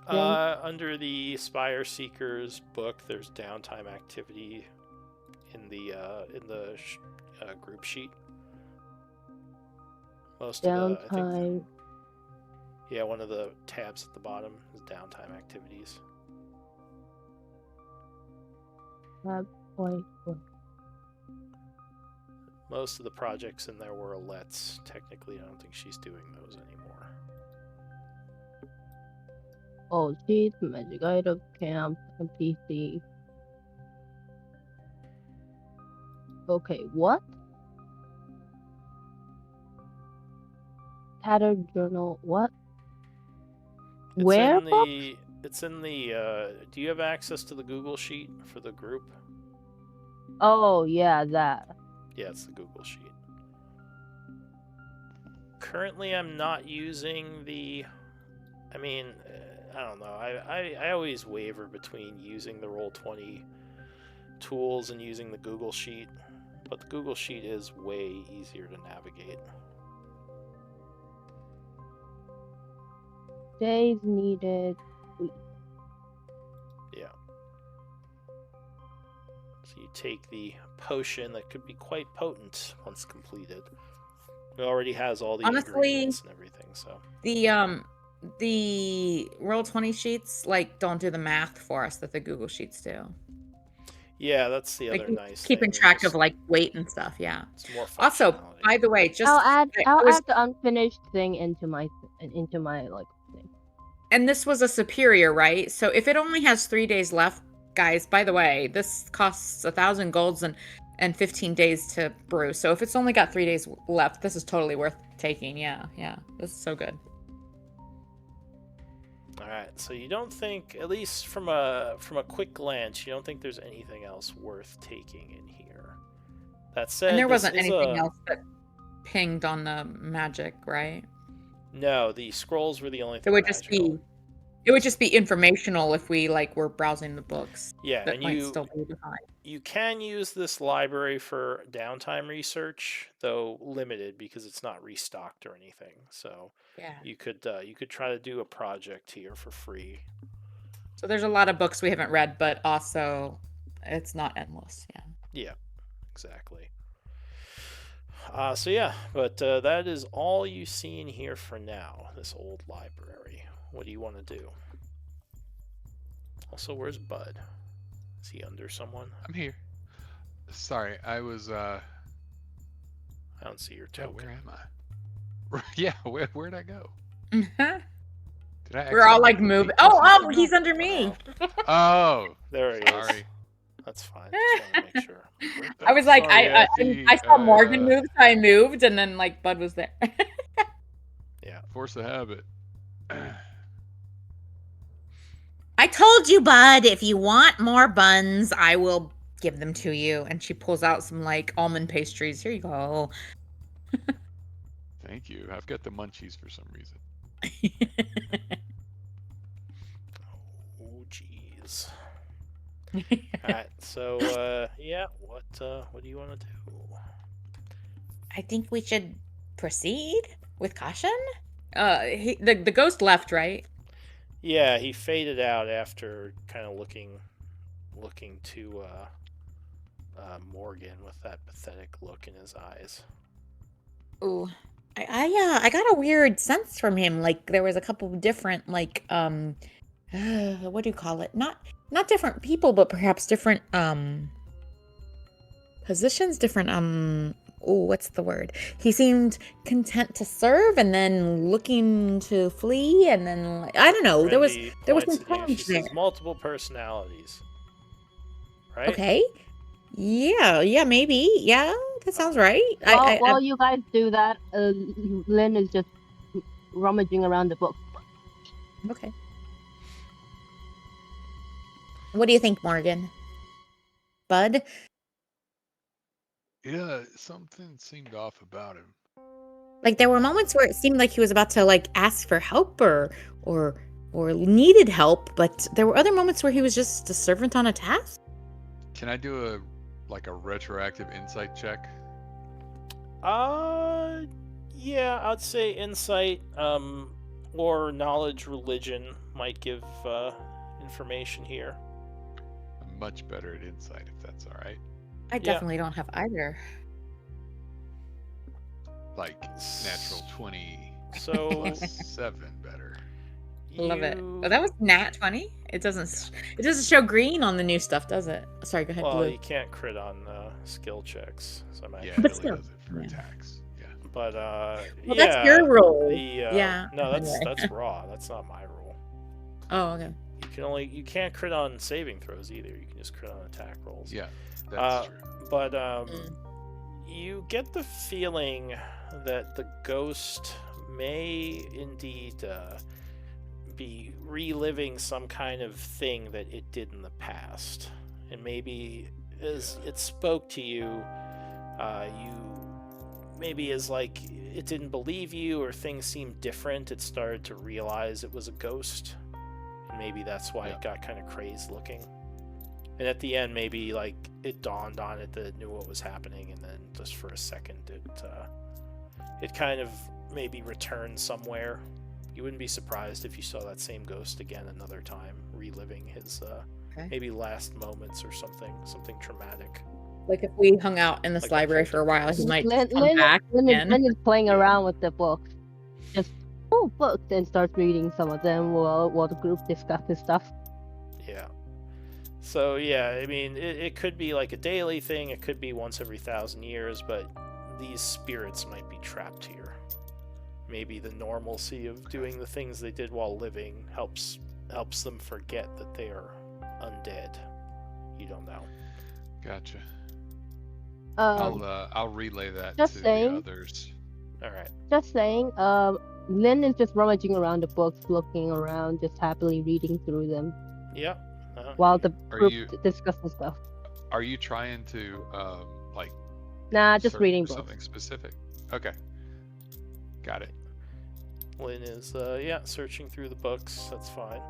Under the Spire Seekers book, there's downtime activity in the group sheet. Most of the, I think, yeah, one of the tabs at the bottom is downtime activities. Most of the projects in there were Alette's. Technically, I don't think she's doing those anymore. Oh, geez, magic item, camp, NPC. Okay, what? Tattered journal, what? Where? It's in the. Do you have access to the Google sheet for the group? Oh, yeah, that. Yeah, it's the Google sheet. Currently, I'm not using the. I mean, I don't know. I always waver between using the Roll20 tools and using the Google sheet, but the Google sheet is way easier to navigate. Days needed. Yeah. So you take the potion that could be quite potent once completed. It already has all the ingredients and everything, so. The Roll20 sheets don't do the math for us that the Google sheets do. Yeah, that's the other nice keeping thing. track of weight and stuff. Yeah. It's more Also, by the way, just I'll add the unfinished thing into my thing. And this was a superior, right? So if it only has 3 days left guys, by the way, this costs 1,000 golds and 15 days to brew. So if it's only got 3 days left, this is totally worth taking. Yeah. This is so good. All right, so you don't think, at least from a quick glance, you don't think there's anything else worth taking in here. That said, And there this wasn't is anything else that pinged on the magic, right? No, the scrolls were the only It thing would magical. just be informational if we were browsing the books. Yeah, that and might still be behind. you can use this library for downtime research, though limited because it's not restocked or anything. So Yeah. you could try to do a project here for free. So there's a lot of books we haven't read, but also it's not endless. Yeah. Yeah, exactly. So yeah, but that is all you see in here for now. This old library. What do you want to do? Also, where's Bud? Is he under someone? I'm here. Sorry, I was. I don't see your Yeah, token. where am I? Yeah, where'd I go? Did I? We're all like accidentally moving. delete Oh, something? he's under me. Oh, There he is. sorry. That's fine. Just want to make sure. I was like, Sorry, Effie. I saw Morgan move, so I moved, and then Bud was there. Yeah. Force of habit. I told you, Bud, if you want more buns, I will give them to you. And she pulls out some almond pastries. Here you go. Thank you. I've got the munchies for some reason. Oh, jeez. Alright, so, yeah, what do you want to do? I think we should proceed with caution. The ghost left, right? Yeah, he faded out after kind of looking to Morgan with that pathetic look in his eyes. Ooh, I got a weird sense from him. Like there was a couple of different what do you call it? Not different people, but perhaps different positions, different what's the word? He seemed content to serve and then looking to flee and then I don't know. There was some change there. Multiple personalities. Right? Okay. Yeah, maybe. Yeah, that sounds right. While you guys do that, Lynn is just rummaging around the book. Okay. What do you think, Morgan? Bud? Yeah, something seemed off about him. Like there were moments where it seemed like he was about to ask for help or needed help, but there were other moments where he was just a servant on a task. Can I do a retroactive insight check? Yeah, I'd say insight, or knowledge religion might give information here. I'm much better at insight, if that's all right. I definitely don't have either. Like natural 20 So plus 7 better. Love it. Oh, that was nat 20. It doesn't show green on the new stuff, does it? Sorry, go ahead. Well, Blue. you can't crit on skill checks, so I'm Yeah, actually. it But really still. does it for attacks. Yeah. But Well, that's your rule. Yeah. No, anyway. that's raw. That's not my rule. Oh, okay. You can't crit on saving throws either. You can just crit on attack rolls. Yeah, that's true. But you get the feeling that the ghost may indeed be reliving some kind of thing that it did in the past, and maybe as it spoke to you, maybe as it didn't believe you or things seemed different, it started to realize it was a ghost, and maybe that's why it got kind of crazed looking. And at the end, maybe it dawned on it that it knew what was happening, and then just for a second, it kind of maybe returned somewhere. You wouldn't be surprised if you saw that same ghost again another time, reliving his maybe last moments or something traumatic. Like if we hung out in this Like a library for a while, he might come back again. Lynn is playing around with the books. Just books, and starts reading some of them while the group discusses stuff. Yeah. So yeah, I mean, it could be like a daily thing. It could be once every 1,000 years, but these spirits might be trapped here. Maybe the normalcy of doing the things they did while living helps them forget that they are undead. you don't know. Gotcha. Um, I'll relay that just to saying. the others. All right. Just saying. Lynn is just rummaging around the books, looking around, just happily reading through them Yeah. while the Are group you- discusses stuff. Are you trying to like Nah, just search reading for books. something specific? Okay. Got it. Lynn is searching through the books. That's fine.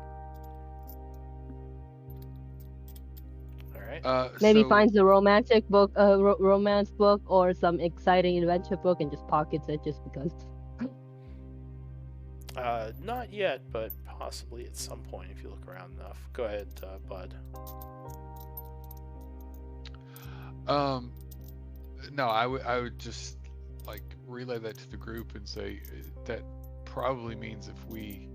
All right. Maybe so, finds a romantic book, romance book, or some exciting adventure book, and just pockets it just because. Not yet, but possibly at some point if you look around enough. Go ahead, Bud. No, I would just like relay that to the group and say that probably means if we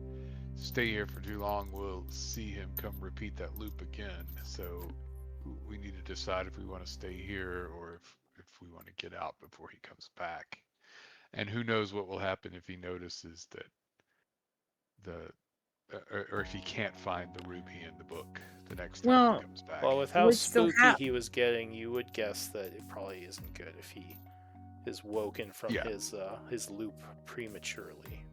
stay here for too long, we'll see him come repeat that loop again. So we need to decide if we want to stay here or if we want to get out before he comes back. And who knows what will happen if he notices that or if he can't find the ruby in the book the next time Well- he comes back. Well, with how We still spooky have- he was getting, you would guess that it probably isn't good if he is woken from Yeah. his loop prematurely.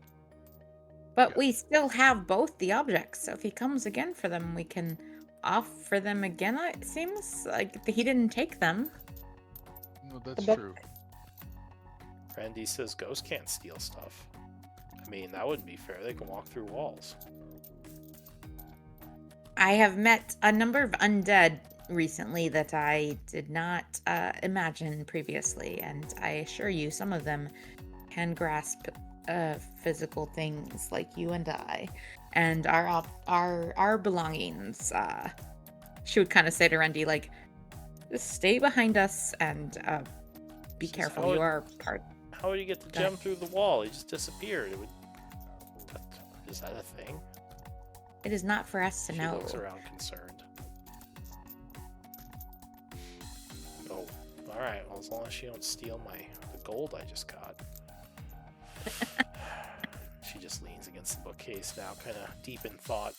But Yeah. we still have both the objects, so if he comes again for them, we can offer them again. It seems like he didn't take them. No, that's book- true. Randy says ghosts can't steal stuff. I mean, that wouldn't be fair. They can walk through walls. I have met a number of undead recently that I did not imagine previously, and I assure you, some of them can grasp physical things like you and I, and our belongings. She would kind of say to Randy, like, just stay behind us and be Says, careful. "How You would- are part. How would you get the Go ahead. gem through the wall? He just disappeared. Is that a thing? It is not for us to She know. looks around concerned. Oh, all right. Well, as long as she don't steal the gold I just got. She just leans against the bookcase now, kind of deep in thought.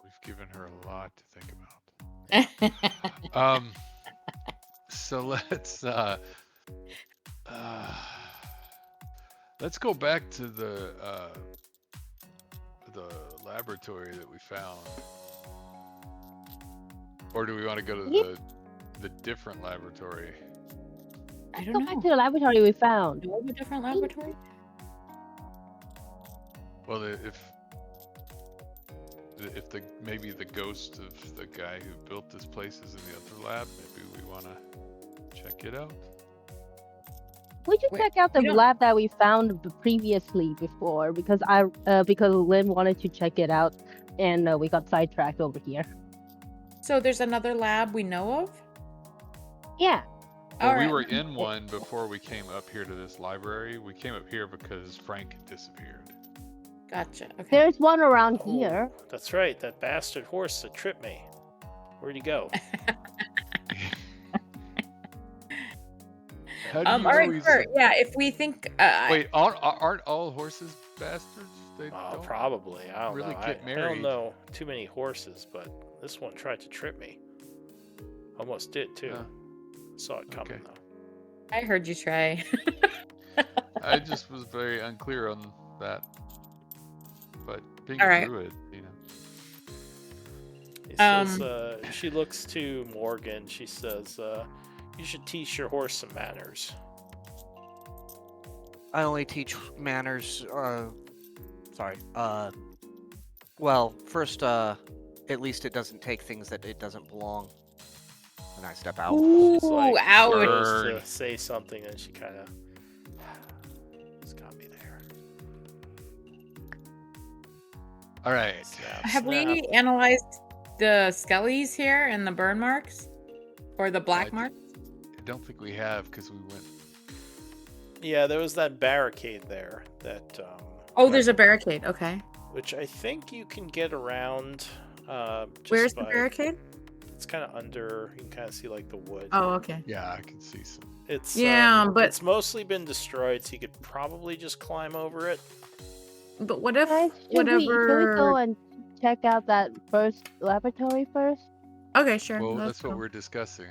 We've given her a lot to think about. So let's go back to the laboratory that we found, or do we want to go to the different laboratory? I Go don't back know. to the laboratory we found. Do we have a different laboratory? Well, if maybe the ghost of the guy who built this place is in the other lab, maybe we want to check it out. We should Wait, check out the we don't- lab that we found previously before because because Lynn wanted to check it out, and we got sidetracked over here. So there's another lab we know of? Yeah. Well, All we right. were in one before we came up here to this library. We came up here because Frank had disappeared. Gotcha. Okay. There's one around Oh, here. That's right. That bastard horse that tripped me. Where'd he go? How do you All know right, he's sure. Yeah, if we think. Wait, aren't all horses bastards? They don't Probably. I don't really know. get I don't married. know too many horses, but this one tried to trip me. Almost did too. Oh, Saw it coming okay. though. I heard you try. I just was very unclear on that. But being All a right. druid, He says, she looks to Morgan. She says, you should teach your horse some manners. I only teach manners. Sorry. Well, first, at least it doesn't take things that it doesn't belong. And I step out. Ooh, She's like, ouch. goes Burn. to say something, and she kind of it's got me there. all right. Snap, Have we snap. analyzed the skellies here and the burn marks? Or the black I marks? I don't think we have because we went. Yeah, there was that barricade there that. Oh, there's a barricade. Okay. Which I think you can get around. Just Where's the by- barricade? It's kind of under. You can kind of see like the wood. Oh, okay. Yeah, I can see some. It's Yeah, but it's mostly been destroyed, so you could probably just climb over it. what if Guys, should we go whatever? and check out that first laboratory first? Okay, sure. Well, let's that's what go. we're discussing.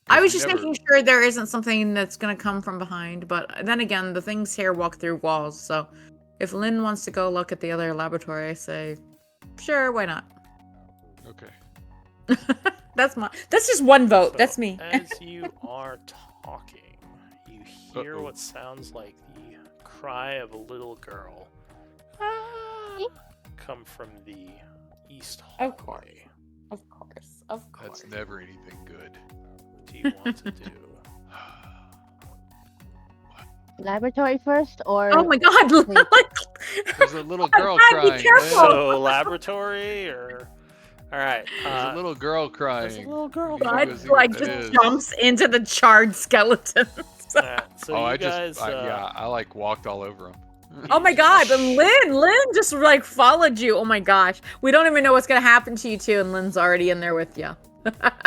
I 'Cause was we just never- making sure there isn't something that's gonna come from behind, but then again, the things here walk through walls, so if Lynn wants to go look at the other laboratory, I say, sure, why not? Okay. That's just one vote. So, That's me. As you are talking, you hear Uh-oh. what sounds like the cry of a little girl "Ah," come from the east Of course. hallway. Of course. That's never anything good. What do you want to do? Laboratory first, or Oh my god! Wait. There's a little my girl God, be crying. careful! man. So, laboratory or. Alright. There's a little girl crying. There's a little girl You crying. go see God, like what that just is. jumps into the charred skeleton. Alright, so Oh, you I guys. I like walked all over him. Oh my god, and Lynn just like followed you. Oh my gosh. We don't even know what's gonna happen to you two, and Lynn's already in there with you.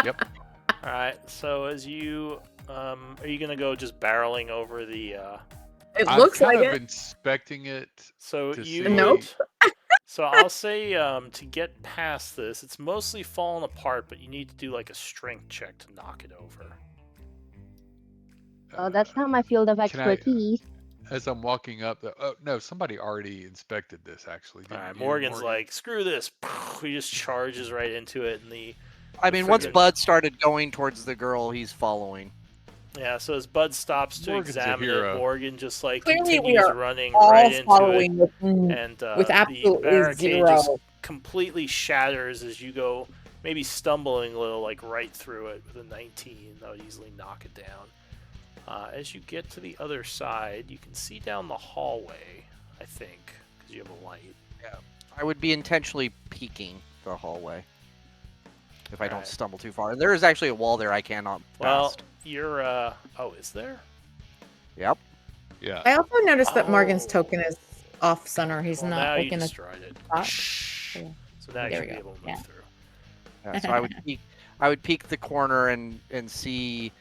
Yep. Alright, so as you. Are you gonna go just barreling over the. It I'm looks kind like of it. inspecting it. So To you. see- Nope. So I'll say to get past this, it's mostly fallen apart, but you need to do like a strength check to knock it over. oh, that's not my field of Can I- expertise. As I'm walking up, oh no, somebody already inspected this actually. All right, Didn't you, Morgan's Morgan? like, screw this. He just charges right into it, and I mean, once friggin- Bud started going towards the girl, he's following. yeah. So as Bud stops to Morgan's a examine it, hero. Morgan just like Clearly we continues are running All right into it, following with and absolutely the barricade zero. just completely shatters as you go, maybe stumbling a little, like right through it with a 19. That would easily knock it down. As you get to the other side, you can see down the hallway, I think, because you have a light. I would be intentionally peeking the hallway if I don't Alright. stumble too far. And there is actually a wall there I cannot Well, pass. you're, oh, is there? Yep. Yeah. I also noticed that Morgan's Oh. token is off center. He's Well, not now like you in the destroyed it. spot. Shh. Yeah. So now you There should we be go. able to move Yeah. through. Yeah, so I would peek the corner and see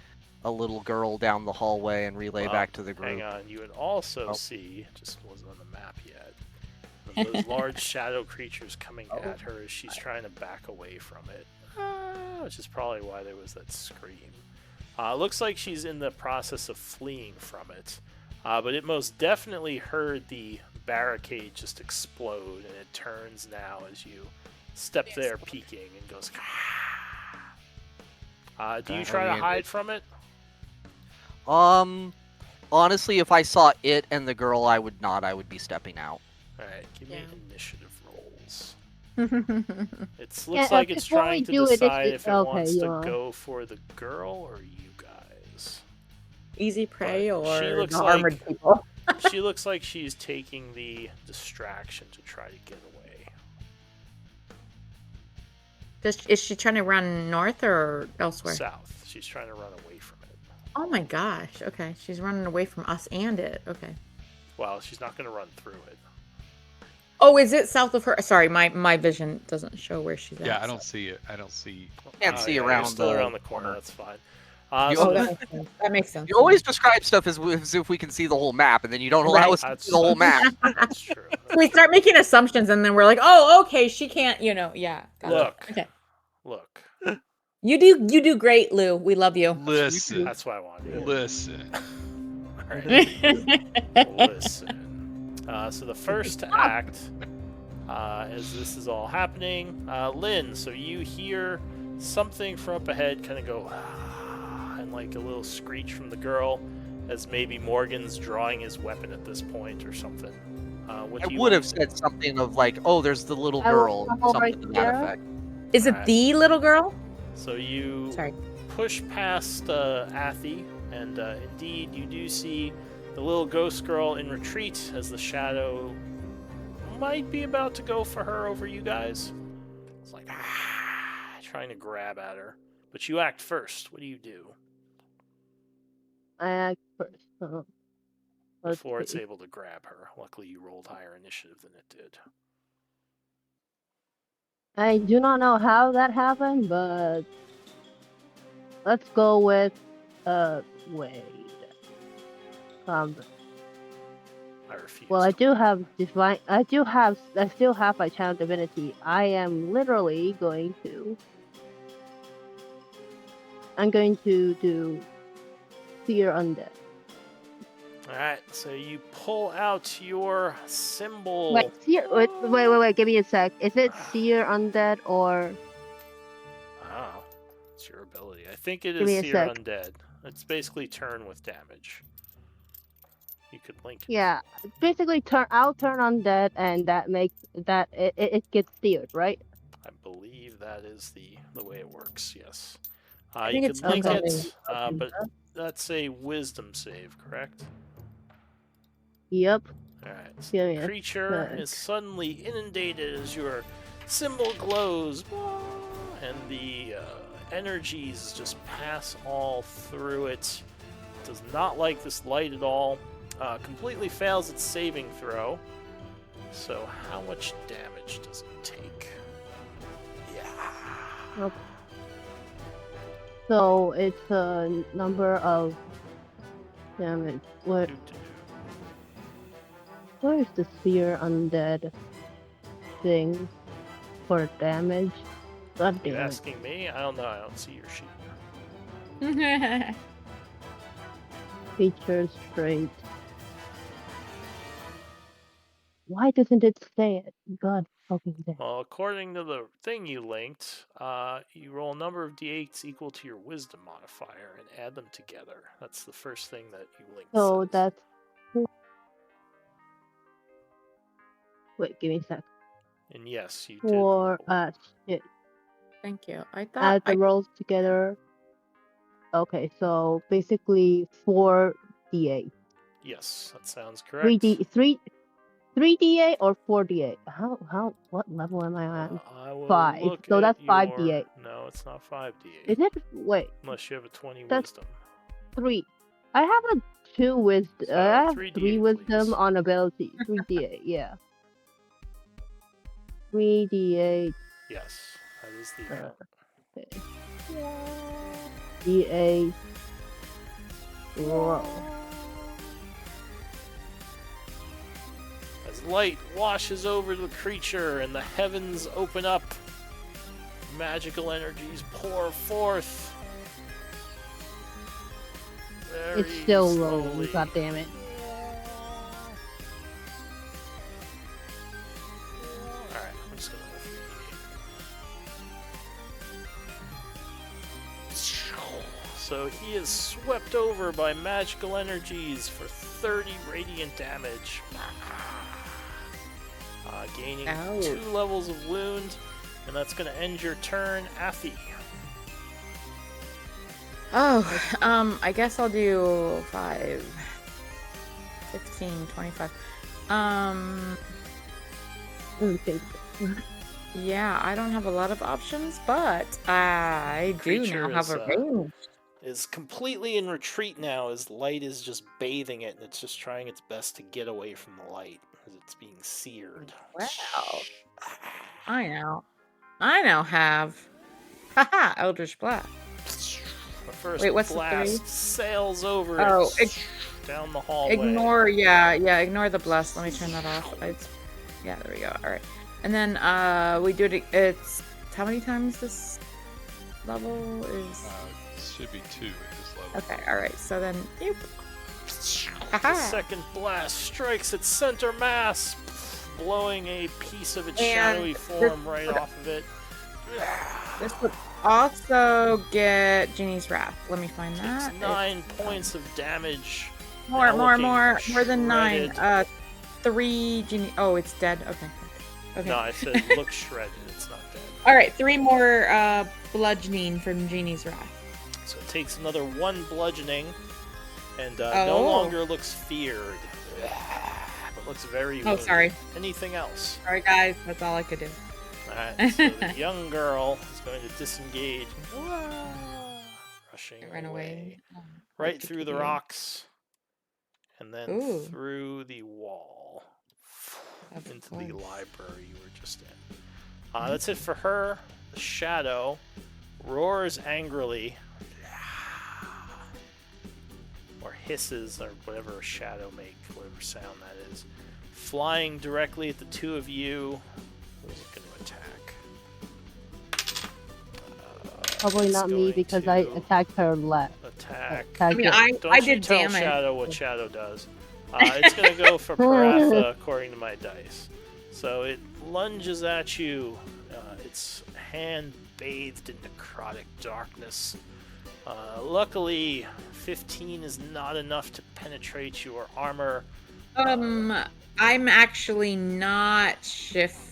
a little girl down the hallway and relay Well, back to the group. Hang on, you would also Oh. see, just wasn't on the map yet, those large shadow creatures coming at her as she's trying to back away from it. Which is probably why there was that scream. Looks like she's in the process of fleeing from it. But it most definitely heard the barricade just explode, and it turns now as you step there peeking and goes. Do you try to hide from it? Honestly, if I saw it and the girl, I would not. I would be stepping out. Alright, give me Yeah. initiative rolls. It Yeah, looks like it's before we trying to do it, decide it's- if it okay, wants you to are. go for the girl or you guys. Easy prey But or she looks the like- armored people. She looks like she's taking the distraction to try to get away. Is she trying to run north or elsewhere? South. She's trying to run away from it. Oh my gosh. Okay, she's running away from us and it. Okay. Well, she's not going to run through it. Oh, is it south of her? Sorry, my vision doesn't show where she's at. Yeah, I so- don't see it. I don't see. Can't see you're around still the around the corner. corner. That's fine. You So Oh, that makes sense. That makes sense. You always describe stuff as if we can see the whole map, and then you don't allow Right. us to see the whole map. That's true. We start making assumptions and then we're like, oh, okay, she can't, yeah. gotcha. Look. Okay. Look. You do great, Lou. We love you. Listen. That's why I wanted it. Listen. Alright. Listen. So the first act, as this is all happening, Lynn, so you hear something from up ahead kind of go, and like a little screech from the girl, as maybe Morgan's drawing his weapon at this point or something. What I do you would want have to said something of like, "Oh, there's the little I will girl," come over something to that here. effect. Is it Alright. the little girl? do? So you Sorry. push past Athy, and indeed you do see the little ghost girl in retreat as the shadow might be about to go for her over you guys. It's like, trying to grab at her. But you act first. What do you do I act first. Let's before it's see. able to grab her? Luckily, you rolled higher initiative than it did. I do not know how that happened, but let's go with Wade. I refuse. Well, I still have my channel divinity. I am literally going to. I'm going to do Fear Undead. Alright, so you pull out your symbol. Wait, give me a sec. Is it Seer Undead or... Oh, it's your ability. I think it Give me is a Seer sec. Undead. It's basically turn with damage. You could link it. Yeah, basically I'll turn Undead and that makes that it gets seared, right? I believe that is the way it works, yes. I You think could it's link okay. it, but that's a wisdom save, correct? Yep. Alright, so Yeah, the yeah. creature Yeah. is suddenly inundated as your symbol glows, and the energies just pass all through it. Does not like this light at all. Completely fails its saving throw. So how much damage does it take? Yeah. Okay. So it's a number of damage. Where is the Seer Undead thing for damage? God You damn it. asking me? I don't know. I don't see your sheet. Features trait. Why doesn't it say it? God fucking damn. Well, according to the thing you linked, you roll a number of d8s equal to your wisdom modifier and add them together. That's the first thing that you linked. So says. that's... Wait, give me a sec. And yes, you did. For roll. shit. Thank you. I thought Add the rolls together. Okay, so basically 4d8. Yes, that sounds correct. 3d8 or 4d8? What level am I on? I will 5. look So at that's your... 5d8. No, it's not 5d8. Is it? Wait, Unless you have a 20 That's- wisdom. 3. I have a 2 wisdom. So, I have 3d8, 3 wisdom please. on ability. 3d8, yeah. 3d8. Yes, that is the amount. Okay. d8. Roll. As light washes over the creature and the heavens open up, magical energies pour forth. It's Very still slowly. rolling, god damn it. Alright, I'm just gonna roll 3d8. So he is swept over by magical energies for 30 radiant damage. Gaining Ouch. 2 levels of wound, and that's going to end your turn, Afi. Oh, I guess I'll do 5, 15, 25. Okay. Yeah, I don't have a lot of options, but I do Creature now have a is, range. Is completely in retreat now as light is just bathing it, and it's just trying its best to get away from the light as it's being seared. Wow. I now have. Haha, Eldritch Blast. The first Wait, what's the blast three? sails over Oh, it, down the hallway. Ignore the blast. Let me turn that off. Yeah, there we go. All right. And then we do it. It's how many times this level is? Should be 2 at this level. Okay. All right. So then, The haha. second blast strikes its center mass, blowing a piece of its shadowy form right off of it. This would also get Genie's Wrath. Let me find that. Takes 9 points of damage. More looking than 9. shredded. 3 Genie. Oh, it's dead. Okay. Okay. No, I said look shredded. It's not dead. All right, 3 more bludgeoning from Genie's Wrath. So it takes another 1 bludgeoning, and no Oh. longer looks feared, but looks very Oh, wounded. sorry. Anything else? Sorry, guys. That's all I could do. Alright, so the young girl is going to disengage, rushing Run away. away. Oh, Right what through to the do. rocks, and then Ooh. through the wall Of into the course. library you were just in. That's it for her. The shadow roars angrily, or hisses, or whatever a shadow make, whatever sound that is, flying directly at the two of you. Who's it going to attack? Probably It's not me going because I to attacked her left. attack. I mean, Don't I you did tell damage. Shadow what Shadow does. It's going to go for Paratha, according to my dice. So it lunges at you. Its hand bathed in necrotic darkness. Luckily, 15 is not enough to penetrate your armor. I'm actually not shifted.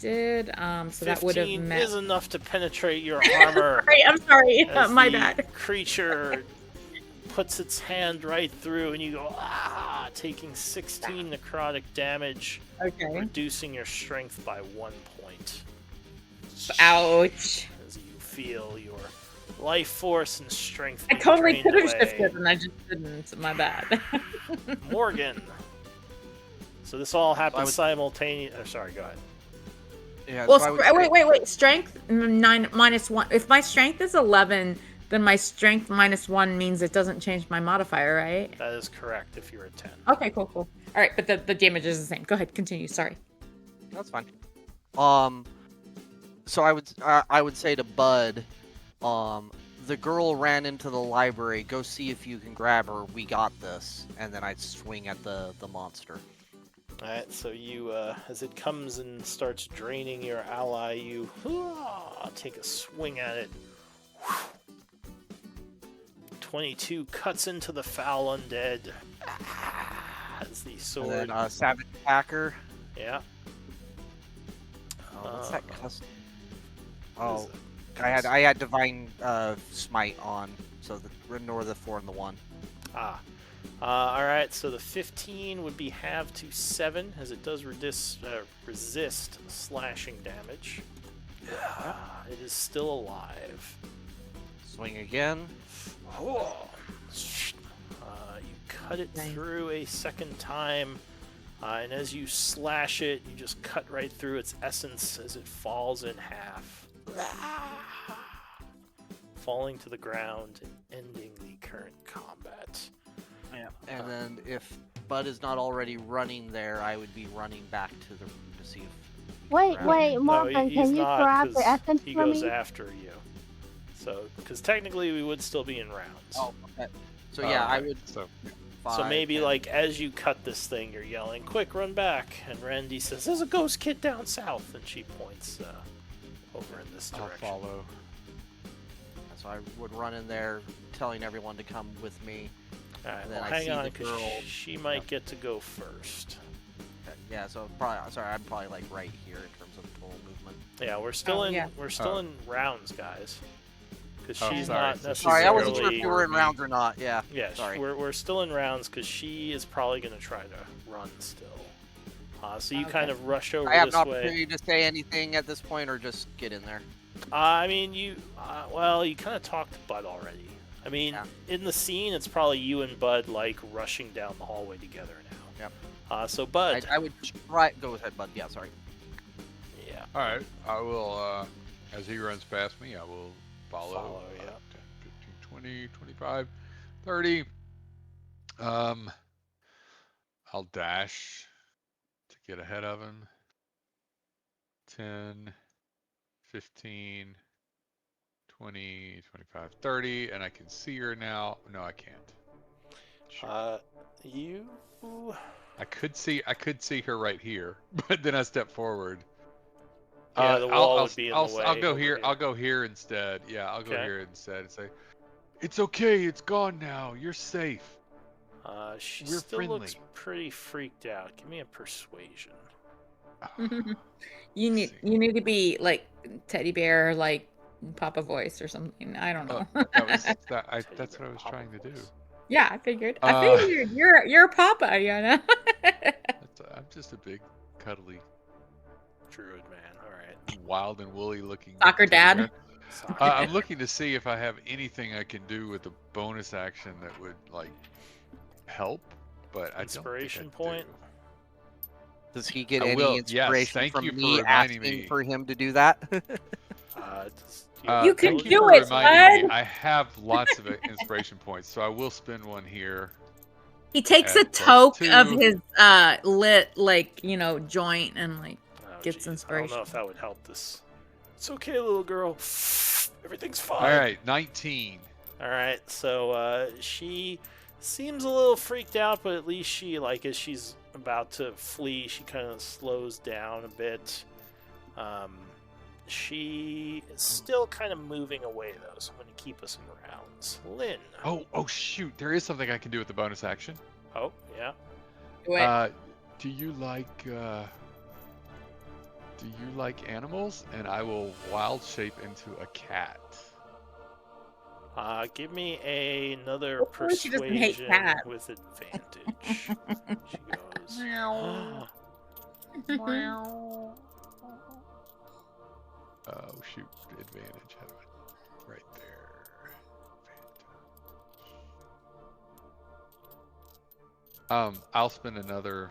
So that would have 15 meant. is enough to penetrate your armor. I'm sorry. as My the bad. creature puts its hand right through, and you go, taking 16 necrotic damage, Okay. reducing your strength by 1 point. Ouch. As you feel your life force and strength I be totally drained could have away. shifted and I just didn't. My bad. Morgan. So this all happened would- simultaneously. Sorry, go ahead. Yeah, Well, so I would say- wait. Strength 9 minus 1. If my strength is 11, then my strength minus 1 means it doesn't change my modifier, right? That is correct if you're a 10. Okay, cool. All right, but the damage is the same. Go ahead, continue. Sorry. That's fine. So I would say to Bud, the girl ran into the library. Go see if you can grab her. We got this. And then I'd swing at the monster. Alright, so you, as it comes and starts draining your ally, you take a swing at it. 22 cuts into the foul undead. As the sword. And then Savage Attacker. Yeah. What's that custom? What is Oh, it? I had Divine Smite on, so ignore the 4 and the 1. Alright, so the 15 would be halved to 7, as it does resist slashing damage. It is still alive. Swing again. You cut it through a second time, and as you slash it, you just cut right through its essence as it falls in half. Falling to the ground and ending the current combat. Yeah. And then if Bud is not already running there, I would be running back to see if. Wait, grab Morgan, he's can you not, grab the 'cause essence he from goes me? after you. So, because technically we would still be in rounds. Oh, okay. So yeah, I okay, would. So So 5, maybe 10. like as you cut this thing, you're yelling, "Quick, run back!" And Randy says, "There's a ghost kid down south," and she points over in this I'll direction. follow. So I would run in there, telling everyone to come with me. All right, And then well, I hang see on, the because girl. she might get to go first. Yeah. So probably. Sorry, I'm probably like right here in terms of total movement. Yeah, we're still in yeah. we're still in rounds, guys. Because Oh, she's sorry. not So necessarily. Sorry, I wasn't sure if you were in Me. rounds or not. Yeah. Yeah, Sorry. we're still in rounds because she is probably going to try to run still. So you kind of rush over I have this an way. opportunity to say anything at this point, or just get in there. I mean, you kind of talked to Bud already. I mean, Yeah. in the scene, it's probably you and Bud like rushing down the hallway together now. Yep. So Bud, I would try. Go ahead, Bud. Yeah. Sorry. yeah, All right, I will. As he runs past me, I will follow. Follow, yeah. 10, 15, 20, 25, 30. I'll dash to get ahead of him. 10, 15, 20, 25, 30, and I can see her now. No, I can't. you. I could see her right here, but then I step forward. Yeah, the wall would be in the way I'll go over here. here. I'll go here instead. Yeah, I'll go Okay. here instead and say, "It's okay. It's gone now. You're safe." She We're still looks friendly. pretty freaked out. Give me a persuasion. You need see. to be like teddy bear, like Papa voice or something. I don't know. That's what I was trying to do. Yeah, I figured. Uh, You're Papa, you know. I'm just a big, cuddly, Druid man. All right. wild and woolly looking Soccer teddy dad. bear. I'm looking to see if I have anything I can do with a bonus action that would like help, but Inspiration I don't point? think I do. Does he get I any will. Yes, inspiration thank from you for me reminding asking me. for him to do that? Do You can thank do for it, reminding me. bud. I have lots of inspiration points, so I will spend one here. He takes a Add plus toke of 2. his lit, like, joint and like Oh, gets geez. I don't inspiration. know if that would help this. It's okay, little girl. Everything's fine. All right, 19. All right, so she seems a little freaked out, but at least she, like, as she's about to flee, she kind of slows down a bit. She is still kind of moving away, though, so I'm going to keep us in rounds. Lynn. Oh, shoot. There is something I can do with the bonus action. Oh, yeah. Do you like animals? And I will wild shape into a cat. Give me another Of course she doesn't hate persuasion cats. with advantage. She goes. Oh, shoot. Advantage. How do I... Right there. Advantage. I'll spend another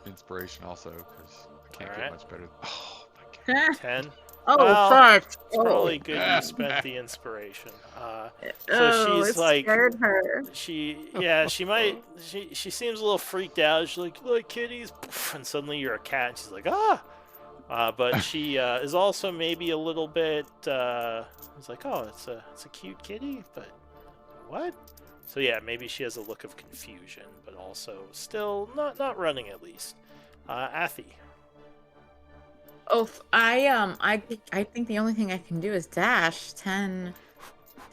inspiration also, because I can't get much better. Oh, my God. 10. Oh, Well, fuck. It's probably good you spent the inspiration. So she's like, scared her. she seems a little freaked out. She's like, you like kitties? And suddenly you're a cat. And she's like, ah. But she is also maybe a little bit. It's like, oh, it's a cute kitty, but what? So yeah, maybe she has a look of confusion, but also still not running at least. Athy. Oh, I think the only thing I can do is dash 10,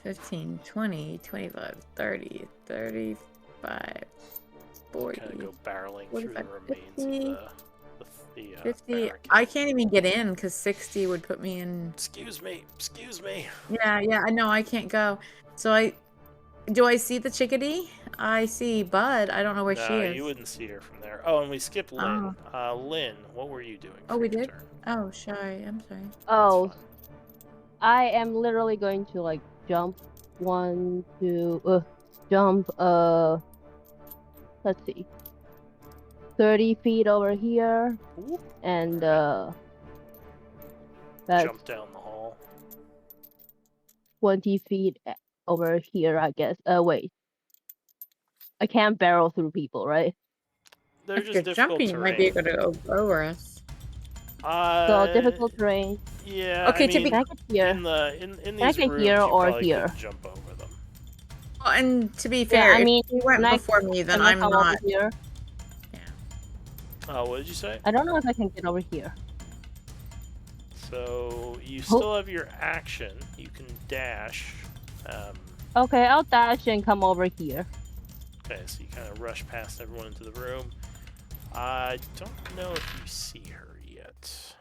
15, 20, 25, 30, 35, 40. Kind of go barreling 45, through the remains of the 50. barricade. I can't even get in because 60 would put me in. Excuse me. Yeah, I know I can't go. So do I see the chickadee? I see Bud. I don't know where she No, is. you wouldn't see her from there. Oh, and we skipped Lynn. Lynn, what were you doing? Oh, for we your did? turn? Oh, sorry. I'm sorry. Oh, That's fine. I am literally going to like jump jump let's see, 30 feet over here, Ooh. and that's Jump down the hall. 20 feet over here, I guess. Wait, I can't barrel through people, right? They're If just you're difficult jumping, you terrain. might be able to go over us. So difficult terrain. Yeah. Okay, I to mean, be- Can I get here? in I these get rooms, here you or probably here? couldn't jump over them. Well, and to be Yeah, fair, I mean, if you went can I- before me, then Can I I'm come not. over here? What did you say? I don't know if I can get over here. So you still have your action. You can dash. Okay, I'll dash and come over here. Okay, so you kind of rush past everyone into the room. I don't know if you see her yet.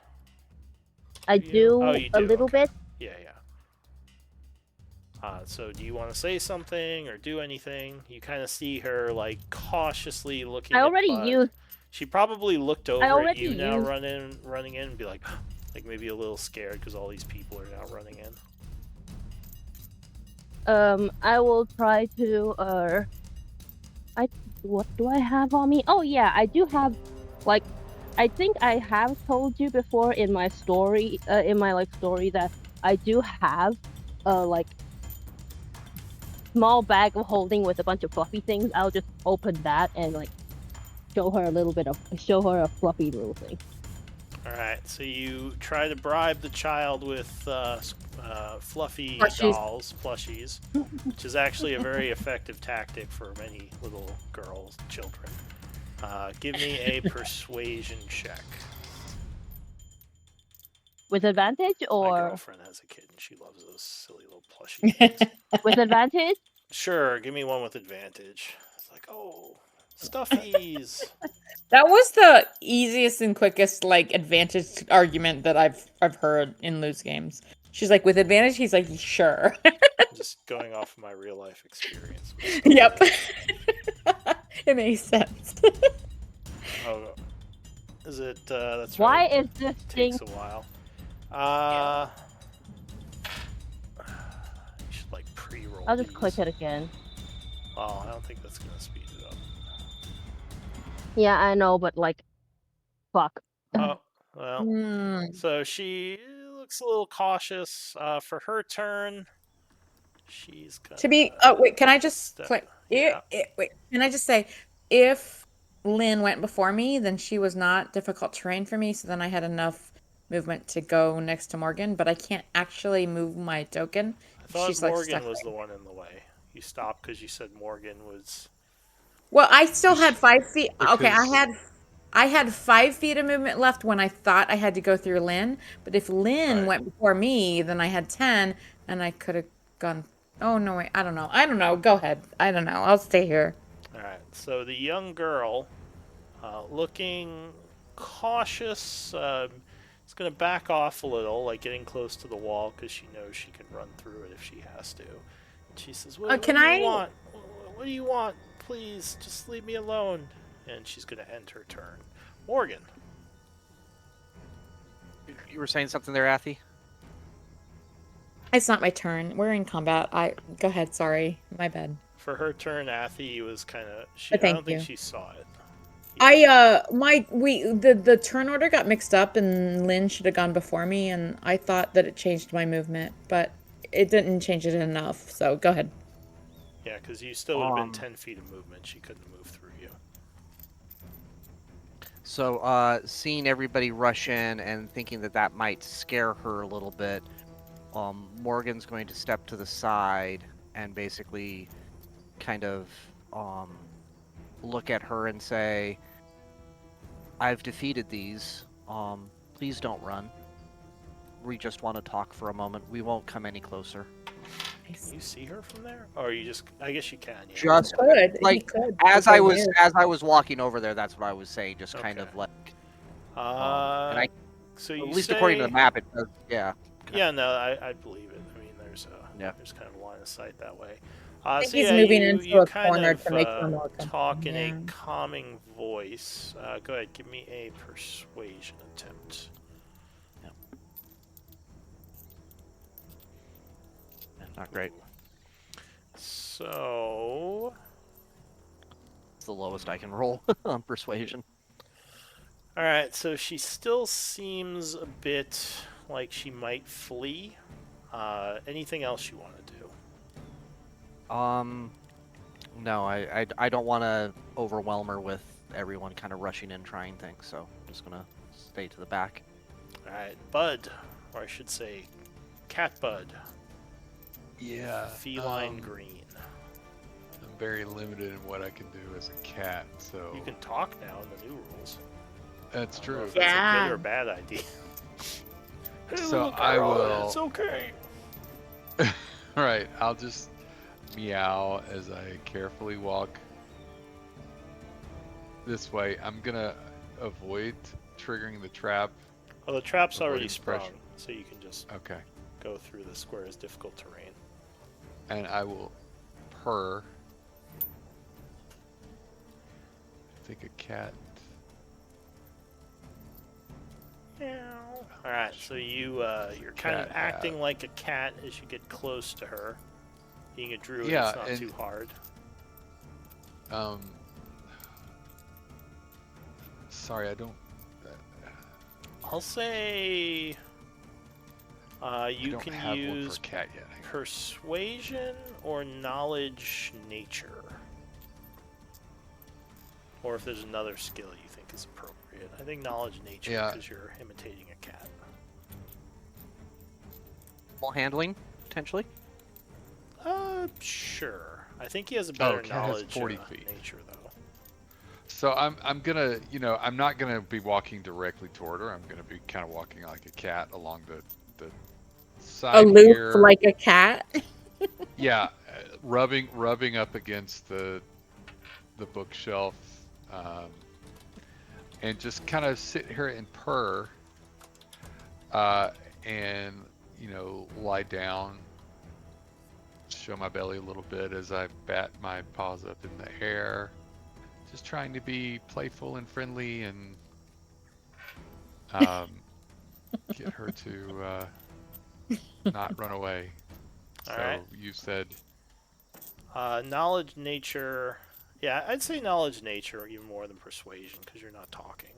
I Do you? do Oh, you a do, little okay. bit. Yeah. So do you want to say something or do anything? You kind of see her like cautiously looking. I at already Bud. used. She probably looked over at already you now, used- running in, and be like maybe a little scared because all these people are now running in. I will try to. What do I have on me? Oh yeah, I do have, like, I think I have told you before in my story, story that I do have, like, small bag of holding with a bunch of fluffy things. I'll just open that and like show her a fluffy little thing. All right, so you try to bribe the child with fluffy Plushies. plushies, which is actually a very effective tactic for many little children. Give me a persuasion check. With advantage My or girlfriend has a kid and she loves those silly little plushie things. with advantage? Sure, give me one with advantage. It's like, oh, stuffies. That was the easiest and quickest like advantage argument that I've heard in loose games. She's like, with advantage, he's like, sure. Just going off of my real life experience. Yep. It makes sense. Oh, is it? That's Why right. is this thing? Takes a while. You should like pre-roll. I'll just these. click it again. Well, I don't think that's gonna speed it up. Yeah, I know, but like, fuck. Oh, well. Hmm. So she looks a little cautious. For her turn, she's gonna. To be, oh wait, can I just step- click? Yeah. Wait, can I just say, if Lynn went before me, then she was not difficult terrain for me, so then I had enough movement to go next to Morgan, but I can't actually move my token. I thought She's like Morgan stuck was there. the one in the way. You stopped because you said Morgan was. Well, I still had 5 feet. Okay, Because I had 5 feet of movement left when I thought I had to go through Lynn, but if Lynn Right. went before me, then I had 10 and I could have gone. Oh no, wait, I don't know. I don't know. Go ahead. I don't know. I'll stay here. All right. So the young girl, looking cautious, is going to back off a little, like getting close to the wall because she knows she can run through it if she has to. And she says, what Can do you I? want? What do you want? Please, just leave me alone. And she's going to end her turn. Morgan. You were saying something there, Athy? It's not my turn. We're in combat. Go ahead. Sorry, my bad. For her turn, Athy was kind of. I Thank don't think you. she saw it. The turn order got mixed up and Lynn should have gone before me and I thought that it changed my movement, but it didn't change it enough. So go ahead. Yeah, because you still would have been 10 feet of movement. She couldn't move through you. So, seeing everybody rush in and thinking that that might scare her a little bit, Morgan's going to step to the side and basically kind of look at her and say, I've defeated these. Please don't run. We just want to talk for a moment. We won't come any closer. Can you see her from there? Or you just... I guess you can, yeah. Just Could. like He could. as He I could was move. as I was walking over there, that's what I was saying. Just kind of Okay. like, Uh, and so you at least say... according to the map, it does. Yeah. Yeah, no, I believe it. I mean, there's Yeah. there's kind of a line of sight that way. I think So he's yeah, moving you, into you a kind corner of to make her more talk in a comfortable. calming voice. Go ahead, give me a persuasion attempt. Not great. So, It's the lowest I can roll on persuasion. all right. So she still seems a bit like she might flee. Anything else you want to do? No, I don't want to overwhelm her with everyone kind of rushing in trying things, so I'm just gonna stay to the back. All right, Bud, or I should say, Cat Bud. yeah, Feline green. I'm very limited in what I can do as a cat, so You can talk now in the new rules. that's I don't know true. if that's a Yeah. good or bad idea. Hey, So look, I Ron, will- It's okay. All right, I'll just meow as I carefully walk this way. I'm gonna avoid triggering the trap. Well, the trap's already Avoiding sprung, pressure. so you can just Okay, go through the square's difficult terrain. and I will purr. I think a cat. All right, so you're kind of Cat acting like a cat as you get close to her. Being a druid, Yeah, it's not and- too hard. Sorry, I don't. I'll say I you don't can have one use for a cat yet. Hang on. persuasion or knowledge nature. Or if there's another skill you think is appropriate. I think knowledge nature Yeah. because you're imitating a cat. Animal handling, potentially. Sure. I think he has a better cat has knowledge 40 of feet. nature though. So I'm gonna, I'm not gonna be walking directly toward her. I'm gonna be kind of walking like a cat along the side Aloof here. like a cat. Yeah, rubbing up against the bookshelf, and just kind of sit here and purr, and lie down, show my belly a little bit as I bat my paws up in the air, just trying to be playful and friendly and get her to not run away. So Alright. you said. Knowledge nature. Yeah, I'd say knowledge nature even more than persuasion because you're not talking.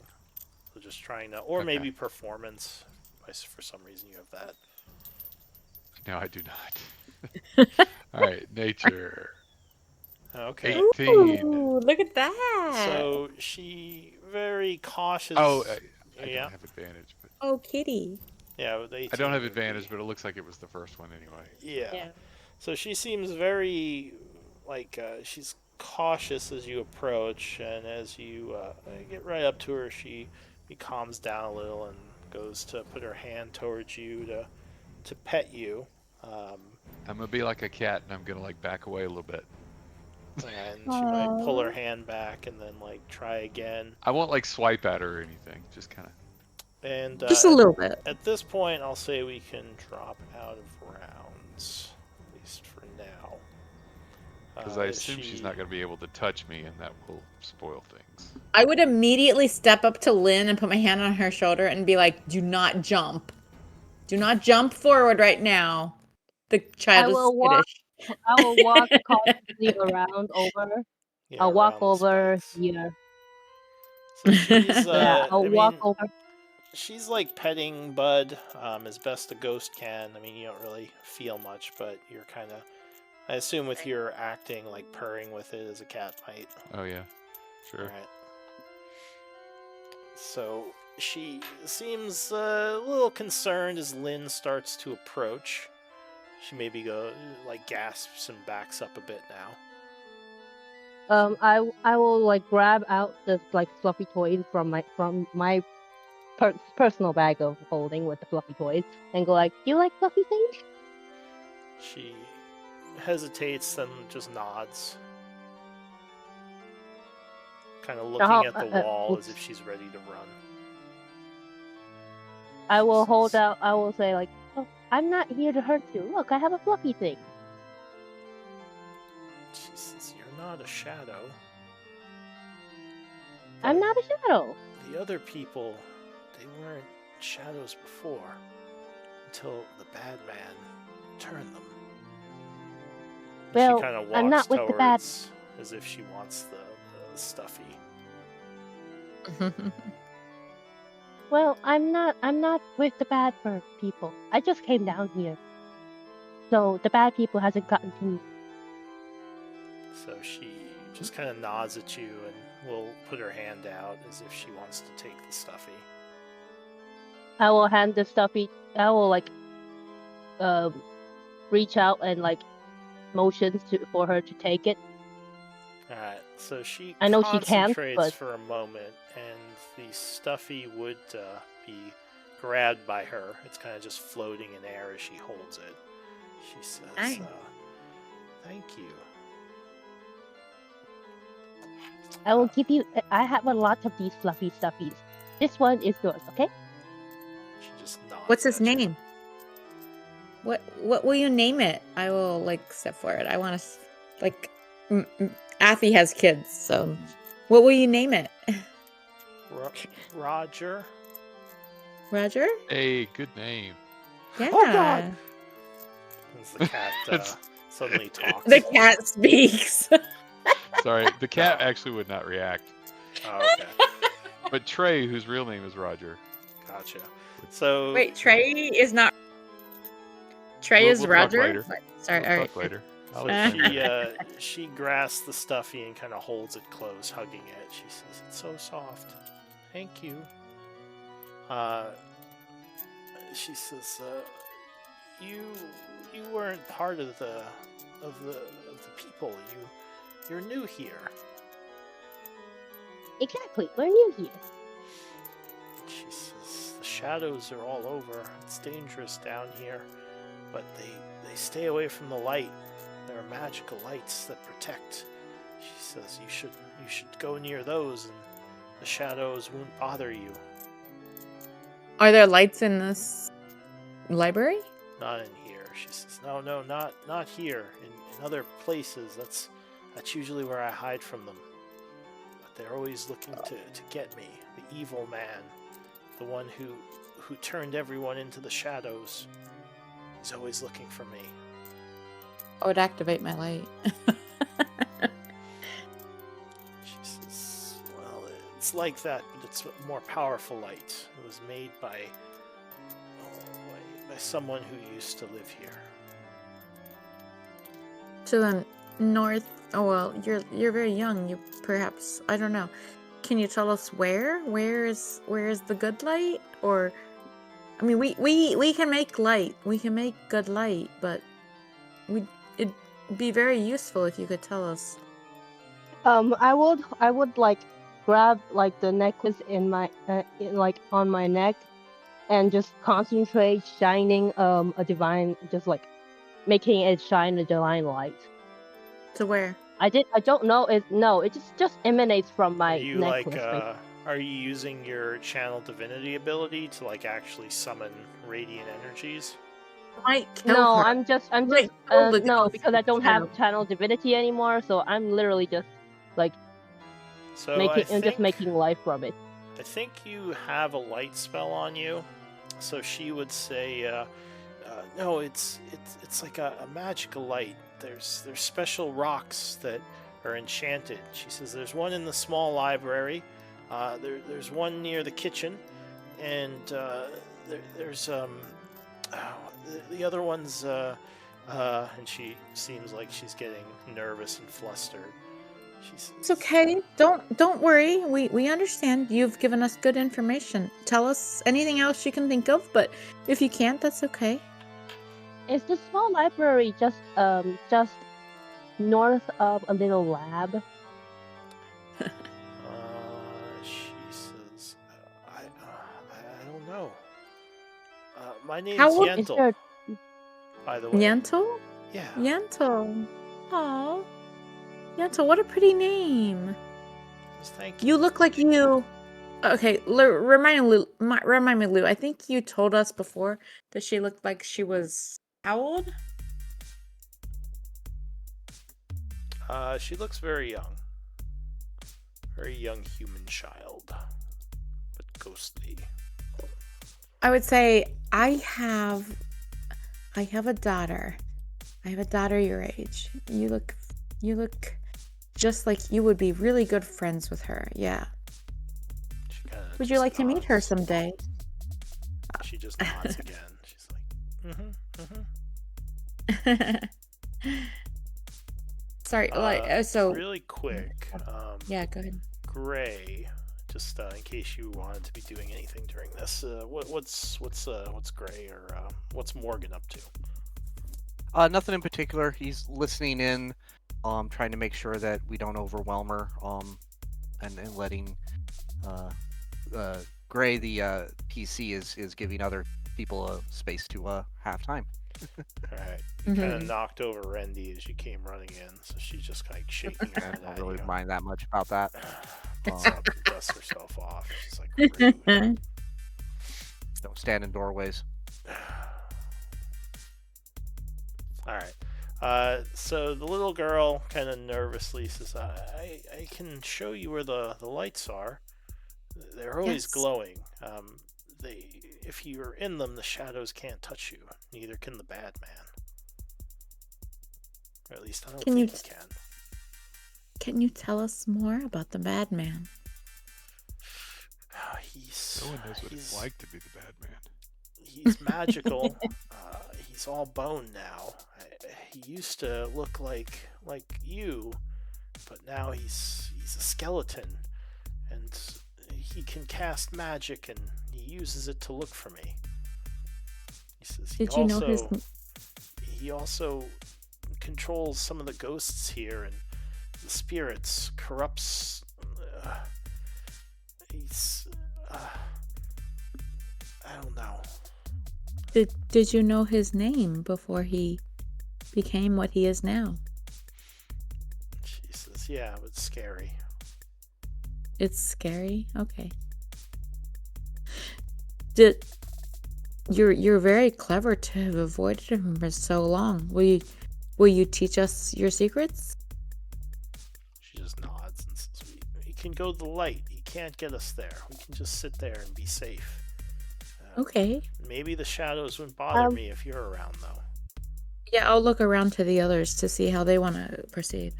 So just trying to, or Okay. maybe performance. For some reason you have that. No, I do not. All right, nature. Okay. 18. Ooh, look at that. So she very cautious. Oh, I yeah. don't have advantage, but Oh, kitty. Yeah, with 18 I don't have would be- advantage, but it looks like it was the first one anyway. Yeah. So she seems very like she's cautious as you approach, and as you get right up to her, she calms down a little and goes to put her hand towards you to pet you. I'm gonna be like a cat, and I'm gonna like back away a little bit. And she might pull her hand back and then like try again. I won't like swipe at her or anything. Just kind of. And Just a little bit. At this point, I'll say we can drop out of rounds, at least for now. Because I assume she's not going to be able to touch me, and that will spoil things. I would immediately step up to Lynn and put my hand on her shoulder and be like, do not jump. Do not jump forward right now. The child is skittish. I will walk cautiously around over. Yeah, I'll walk around the over spikes. here. So she's, Yeah, I'll walk over. She's like petting Bud as best a ghost can. I mean, you don't really feel much, but you're kind of. I assume with your acting, like purring with it as a cat might. Oh yeah, sure. Right. So she seems a little concerned as Lynn starts to approach. She maybe gasps and backs up a bit now. I will like grab out this like fluffy toys from my personal bag of holding with the fluffy toys and go like, "Do you like fluffy things?" She hesitates, then just nods, kind of looking at the wall as if she's ready to run. I will hold out. I will say like, "Oh, I'm not here to hurt you. Look, I have a fluffy thing." She says, "You're not a shadow." I'm not a shadow. The other people, they weren't shadows before, until the bad man turned them. Well, she kind of walks I'm not with the bad. towards as if she wants the stuffy. Well, I'm not with the bad people. I just came down here. So the bad people hasn't gotten to me. So she just kind of nods at you and will put her hand out as if she wants to take the stuffy. I will hand the stuffy. I will like, reach out and like, motions for her to take it. Alright, so she I know she can't, concentrates but for a moment, and the stuffy would be grabbed by her. It's kind of just floating in air as she holds it. She says, "Thank you." I will give you. I have a lot of these fluffy stuffies. This one is yours, okay? She just nods. What's his at you. name? What will you name it? I will like step forward. I want to like. Athy has kids, so what will you name it? Roger. Roger? Hey, good name. Yeah. Oh God! As the cat suddenly talks. The cat speaks. Sorry, the cat actually would not react. Oh, okay. But Trey, whose real name is Roger. Gotcha. So Wait, Trey is not. Trey We'll is talk Roger. later. Sorry, We'll all talk right. later. she grasps the stuffy and kind of holds it close, hugging it. She says, "It's so soft. Thank you." She says, "You weren't part of the people. You're new here." Exactly. We're new here. She says, "The shadows are all over. It's dangerous down here, but they stay away from the light. There are magical lights that protect." She says, you should go near those, and the shadows won't bother you." Are there lights in this library? "Not in here." She says, No, not here. In other places. That's usually where I hide from them. But they're always looking to get me. The evil man, the one who turned everyone into the shadows. He's always looking for me. I would activate my light. She says, "Well, it's like that, but it's a more powerful light. It was made by someone who used to live here." To the north Oh well, you're very young. You perhaps, I don't know. Can you tell us where? Where is the good light? Or I mean, we can make light. We can make good light, but it'd be very useful if you could tell us. I would like grab like the necklace in my like on my neck, and just concentrate shining a divine, just like making it shine a divine light. To where? I don't know it just emanates from my Are you necklace. are you using your channel divinity ability to like actually summon radiant energies? Might kill No, her. I'm just Might kill the no, ghost because I don't channel. have channel divinity anymore, so I'm literally just like So making life from it. I think you have a light spell on you. So she would say, no, it's like a magical light. There's special rocks that are enchanted. She says there's one in the small library. There's one near the kitchen, and there's the other one's and she seems like she's getting nervous and flustered. It's okay. Don't worry. We understand. You've given us good information. Tell us anything else you can think of, but if you can't, that's okay. Is the small library just north of a little lab? She says, I don't know. My name's How old- Is Yentl, there by the way. Yentl? Yeah. Yentl. Aw. Yentl, what a pretty name. Thank you. You look like you. Okay, remind me, Lou. I think you told us before that she looked like she was how old? She looks very young. Very young human child. But ghostly. I would say I have a daughter. I have a daughter your age. You look just like you would be really good friends with her. Yeah. Would you like to meet her someday? She just nods again. She's like, Sorry, so really quick. yeah, go ahead. Gray, just in case you wanted to be doing anything during this. What's Gray or what's Morgan up to? Nothing in particular. He's listening in, trying to make sure that we don't overwhelm her, and letting Gray, the PC, is giving other people a space to have time. All right. You kind of knocked over Rendy as you came running in, so she's just kind of shaking her head I at don't really you. mind that much about that. Gets up and dusts herself off. She's like, rude. Don't stand in doorways. All right. So the little girl kind of nervously says, I can show you where the lights are. They're always Yes. glowing. If you're in them, the shadows can't touch you. Neither can the bad man. Or at least I don't think he can. Can you tell us more about the bad man? No one knows what it's like to be the bad man. He's magical. He's all bone now. He used to look like you, but now he's a skeleton, and he can cast magic, and he uses it to look for me. He says he also controls some of the ghosts here, and the spirits, corrupts. I don't know. Did you know his name before he became what he is now? She says, yeah, but it's scary. It's scary. Okay. You're very clever to have avoided him for so long. Will you teach us your secrets? She just nods and says, we can go to the light. He can't get us there. We can just sit there and be safe. Okay. Maybe the shadows wouldn't bother me if you're around, though. Yeah, I'll look around to the others to see how they want to proceed.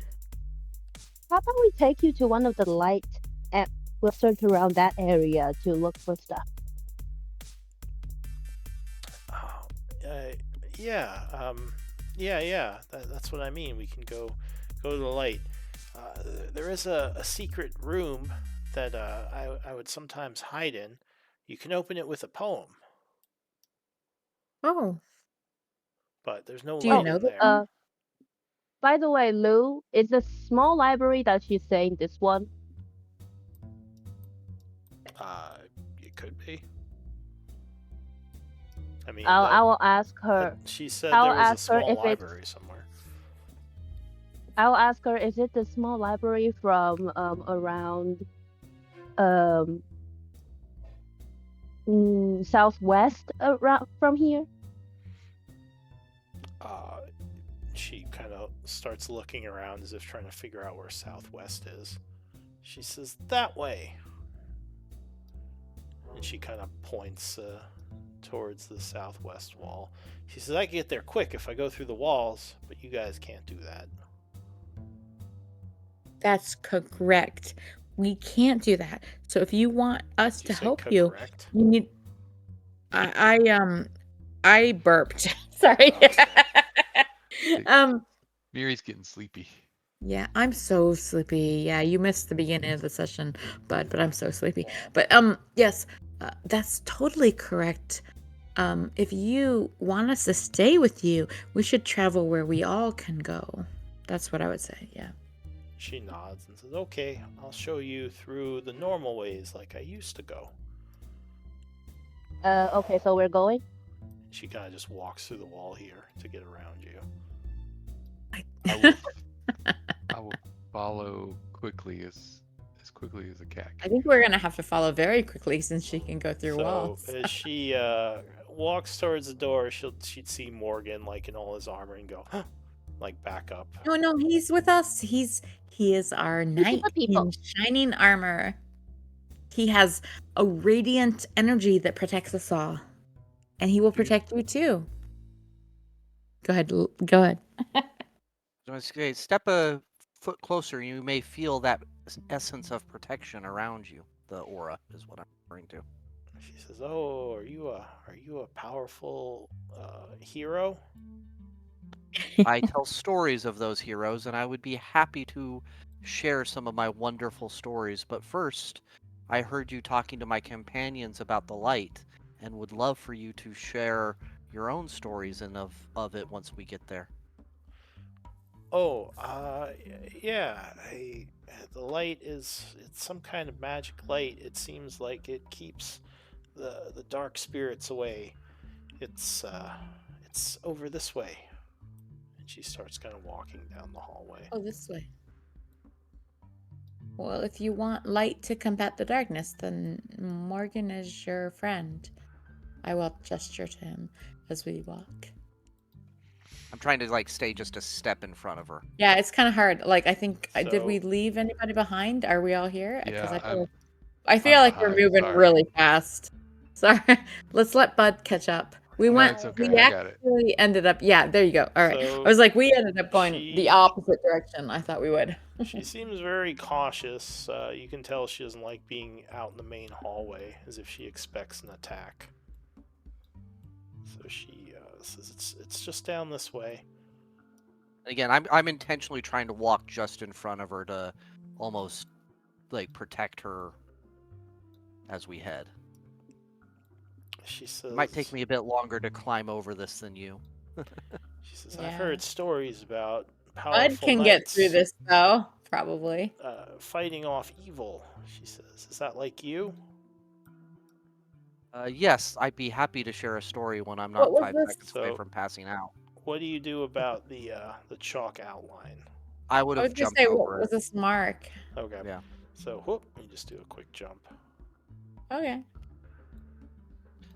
How about we take you to one of the lights and we'll search around that area to look for stuff? Yeah. That's what I mean. We can go go to the light. There is a secret room that I would sometimes hide in. You can open it with a poem, Oh, but there's no do you light know in the there. poem? By the way, Lou, is the small library that she's saying this one? It could be. I mean, I will ask her. she said I'll there was a ask her small if it's. library somewhere. I'll ask her, is it the small library from around southwest around from here? She kind of starts looking around as if trying to figure out where southwest is. She says, that way. And she kind of points towards the southwest wall. She says, I can get there quick if I go through the walls, but you guys can't do that. That's correct. We can't do that. So if you want us Did to you say help you, correct? you need. I burped. Sorry. Okay. Miri's getting sleepy. Yeah, I'm so sleepy. Yeah, you missed the beginning of the session, but I'm so sleepy. But yes, that's totally correct. If you want us to stay with you, we should travel where we all can go. That's what I would say. Yeah. She nods and says, okay, I'll show you through the normal ways like I used to go. Okay, so we're going? She kind of just walks through the wall here to get around you. I will follow quickly as a cat. I think we're gonna have to follow very quickly since she can go through So walls. as she walks towards the door, she'd see Morgan like in all his armor and go, huh, like back up. No, he's with us. He is our knight in shining armor. He has a radiant energy that protects us all, and he will protect you too. Go ahead. Go ahead. Okay, step a foot closer, you may feel that essence of protection around you. The aura is what I'm referring to. She says, "Oh, are you a powerful hero?" I tell stories of those heroes, and I would be happy to share some of my wonderful stories. But first, I heard you talking to my companions about the light, and would love for you to share your own stories and of it once we get there. Oh, yeah. The light it's some kind of magic light. It seems like it keeps the dark spirits away. It's over this way. And she starts kind of walking down the hallway. Oh, this way. Well, if you want light to combat the darkness, then Morgan is your friend. I will gesture to him as we walk. I'm trying to stay just a step in front of her. Yeah, it's kind of hard. I think did we So- leave anybody behind? Are we all here? Yeah, I feel I'm like we're behind, moving sorry. really fast. Sorry. Let's let Bud catch up. We No, went. it's okay, We I got it. actually ended up. Yeah, there you go. All right. So I was like, we ended up going she- the opposite direction. I thought we would. She seems very cautious. You can tell she doesn't like being out in the main hallway, as if she expects an attack. So she says, "It's just down this way." Again, I'm intentionally trying to walk just in front of her to almost protect her as we head. She says, It might take me a bit longer to climb over this than you. She says, Yeah. "I've heard stories about powerful Bud can get through knights, this though, probably. fighting off evil." She says, "Is that like you?" Yes, I'd be happy to share a story when I'm not What was 5 this? seconds away So- from passing out. What do you do about the chalk outline? I would I have was gonna jumped say, over what was it. this mark? Okay. Yeah. So, whoop, you just do a quick jump. Okay.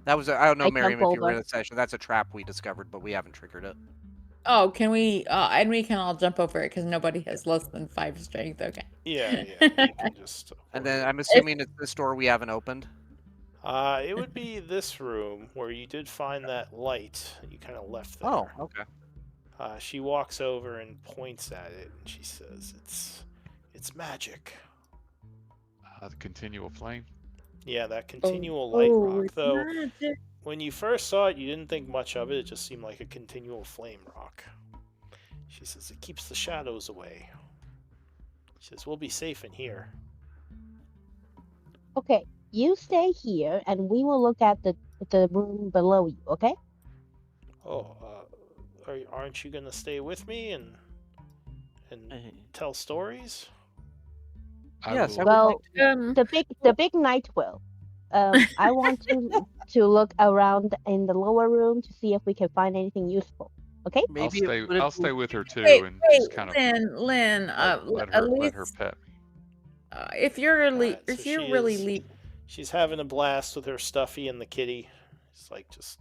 That was I don't know, I Miriam, jump if you were over. in the session. That's a trap we discovered, but we haven't triggered it. Oh, can we? And we can all jump over it because nobody has less than 5 strength. Okay. Yeah, you can just. And then I'm assuming it's this door we haven't opened. It would be this room where you did find that light. You kind of left there. Oh, okay. She walks over and points at it, and she says, "It's magic." The continual flame. Yeah, that continual light rock. it's Though, magic. when you first saw it, you didn't think much of it. It just seemed like a continual flame rock. She says, "It keeps the shadows away." She says, we'll be safe in here. Okay, you stay here, and we will look at the room below you. Okay? Oh, aren't you gonna stay with me and tell stories? Yes, I would Well, like to. the big knight will. I want to look around in the lower room to see if we can find anything useful. Okay? Maybe I'll stay with her too, Wait, and wait, just kind of Lynn, let at her least pet me. if you're Alright, so if you're she really is- She's having a blast with her Stuffy and the kitty. It's like just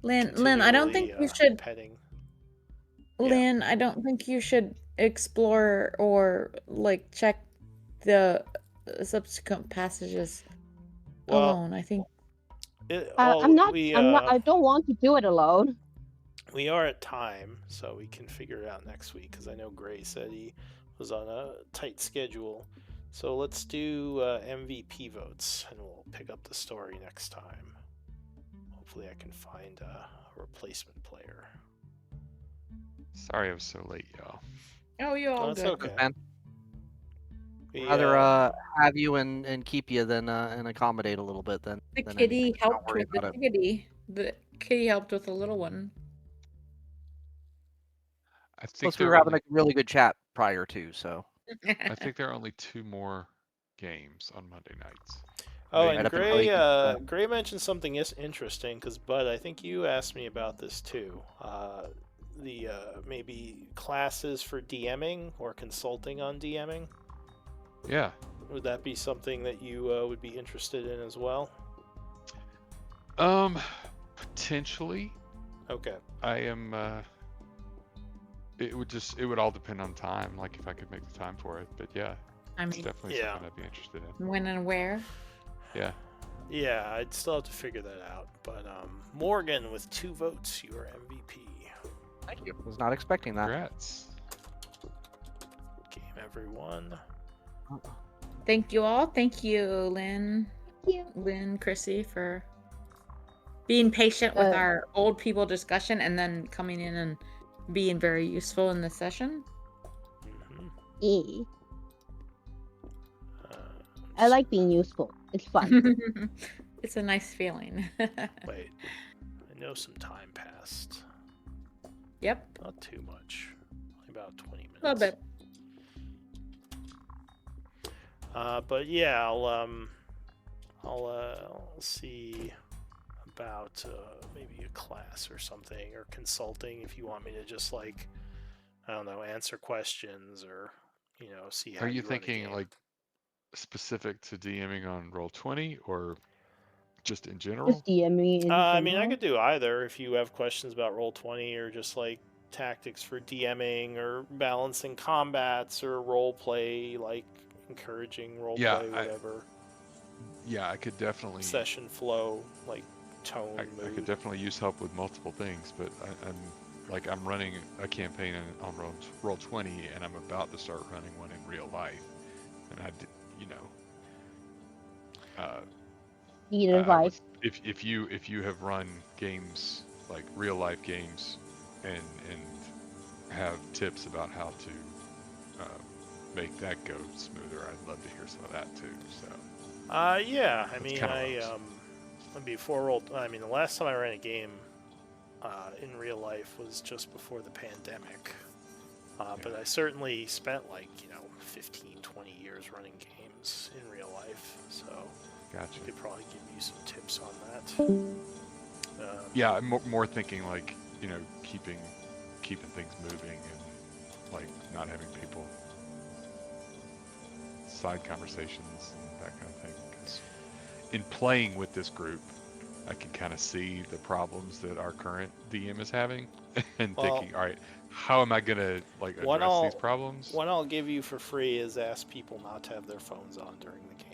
Lynn, I don't think you should. petting. Lynn, I don't think you should explore or like check the subsequent passages alone. I think I'm not. I don't want to do it alone. We are at time, so we can figure it out next week. Because I know Gray said he was on a tight schedule. So let's do MVP votes, and we'll pick up the story next time. Hopefully, I can find a replacement player. Sorry I was so late, y'all. Oh, you're all That's good. okay. Man. We, Rather have you and keep you than and accommodate a little bit than The than kitty anything. Don't helped worry with the about it. kitty. The kitty helped with the little one. I think Plus, we there were are having only, a really good chat prior to, so. I think there are only 2 more games on Monday nights. Oh, Maybe and Right up until Gray, 18%. Gray mentioned something interesting, because Bud, I think you asked me about this too. The maybe classes for DMing or consulting on DMing. Yeah. Would that be something that you would be interested in as well? Potentially. Okay. I am. It would all depend on time, like if I could make the time for it. But yeah, I it's mean, definitely Yeah. something I'd be interested in. when and where? Yeah. Yeah, I'd still have to figure that out. But Morgan, with 2 votes, you are MVP. Thank you. Was not expecting that. Congrats. Game everyone. Thank you all. Thank you, Lynn. Thank you. Lynn, Chrissy, for being patient with Uh, our old people discussion and then coming in and being very useful in this session. Mm-hmm. Yeah. I like being useful. It's fun. It's a nice feeling. Wait, I know some time passed. Yep, Not too much. Only about 20 minutes. a little bit. But yeah, I'll see about maybe a class or something, or consulting if you want me to just like, I don't know, answer questions or see how Are you run a thinking game. like specific to DMing on Roll20 or just in Just general? DMing in I mean, I general. could do either if you have questions about Roll20 or just like tactics for DMing or balancing combats or role play, like encouraging role Yeah, play, whatever. Yeah, I could definitely. Session flow, like tone, I mood. could definitely use help with multiple things, but I'm running a campaign on Roll20, and I'm about to start running one in real life, and Need I would, advice. if you have run games like real life games, and have tips about how to make that go smoother, I'd love to hear some of that too. So. Yeah. I That's mean, kinda the last time I ran a game in real life was just before the pandemic. But I certainly spent 15, 20 years running games in real life, so Gotcha. I could probably give you some tips on that. Yeah, I'm more thinking keeping things moving and not having people side conversations and that kind of thing. Because in playing with this group, I can kind of see the problems that our current DM is having, and thinking, all right, how am I gonna address these problems? What I'll give you for free is ask people not to have their phones on during the game.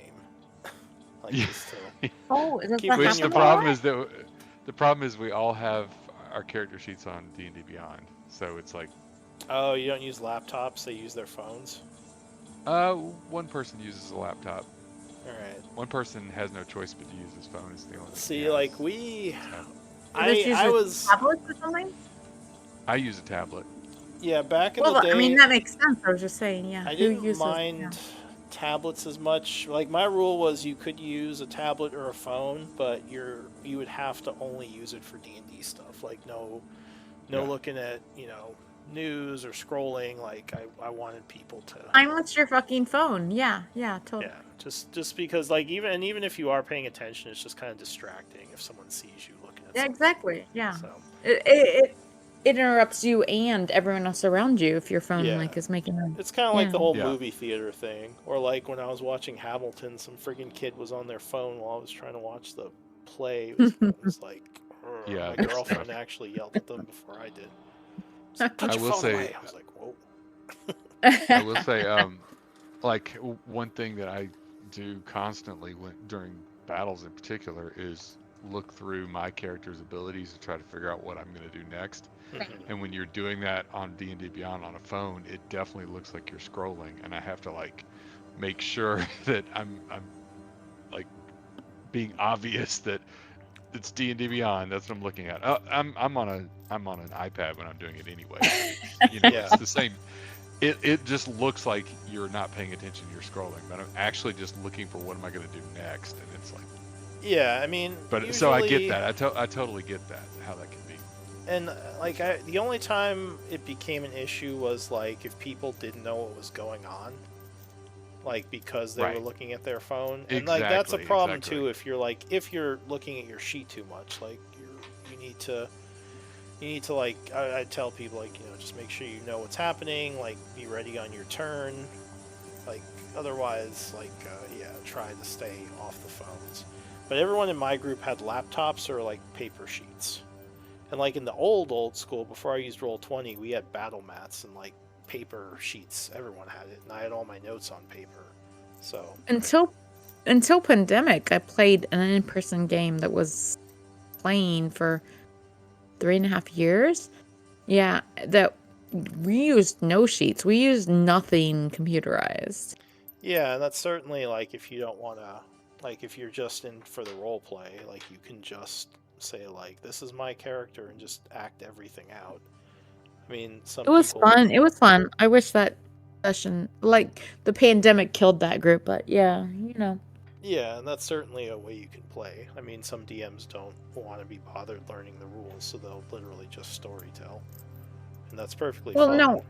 Just to Oh, is that Keep Which happen the a problem is we all have our character sheets on D&D Beyond, so it's like. Oh, you don't use laptops; they use their phones. One person uses a laptop. All right. One person has no choice but to use his phone. It's the only thing. See, he has. I was tablets or something? I use a tablet. Yeah, back in Well, the day, I mean that makes sense. I was just saying, yeah. I Who didn't uses mind tablets as much. Like my rule was you could use a tablet or a phone, but you would have to only use it for D&D stuff. Like no Yeah. looking at, news or scrolling. Like I wanted people to Mindless your fucking phone. Yeah, totally. yeah, just because like even if you are paying attention, it's just kind of distracting if someone sees you looking at Yeah, something. exactly. Yeah. So It interrupts you and everyone else around you if your phone Yeah. like is making a it's kind of like the whole Yeah. movie theater thing, or like when I was watching Hamilton, some freaking kid was on their phone while I was trying to watch the play. It was like, Yeah, my that's girlfriend tough. actually yelled at them before I did. She's like, put I your will phone say, away. I was like, whoa. I will say, like one thing that I do constantly during battles in particular is look through my character's abilities to try to figure out what I'm going to do next. And when you're doing that on D&D Beyond on a phone, it definitely looks like you're scrolling, and I have to like make sure that I'm like being obvious that it's D&D Beyond. That's what I'm looking at. I'm on an iPad when I'm doing it anyway. But Yeah. it's the same. It just looks like you're not paying attention. You're scrolling, but I'm actually just looking for what am I going to do next, and it's like. Yeah, I mean, But so I get usually- that. I totally get that how that can be. And like the only time it became an issue was like if people didn't know what was going on, like because they were Right. looking at their phone, and like that's a Exactly, problem exactly. too if you're looking at your sheet too much. Like you need to like I tell people like just make sure you know what's happening. Like be ready on your turn. Like otherwise like try to stay off the phones. But everyone in my group had laptops or like paper sheets. And like in the old school, before I used Roll20, we had battle mats and like paper sheets. Everyone had it, and I had all my notes on paper. So Until pandemic, I played an in-person game that was playing for 3.5 years. Yeah, that we used no sheets. We used nothing computerized. yeah, and that's certainly like if you don't want to, like if you're just in for the role play, like you can just say like this is my character and just act everything out. I mean, some It was people, fun. It was fun. I wish that session, like the pandemic, killed that group. But yeah, Yeah, and that's certainly a way you can play. I mean, some DMs don't want to be bothered learning the rules, so they'll literally just storytell, and that's perfectly Well, fine. no.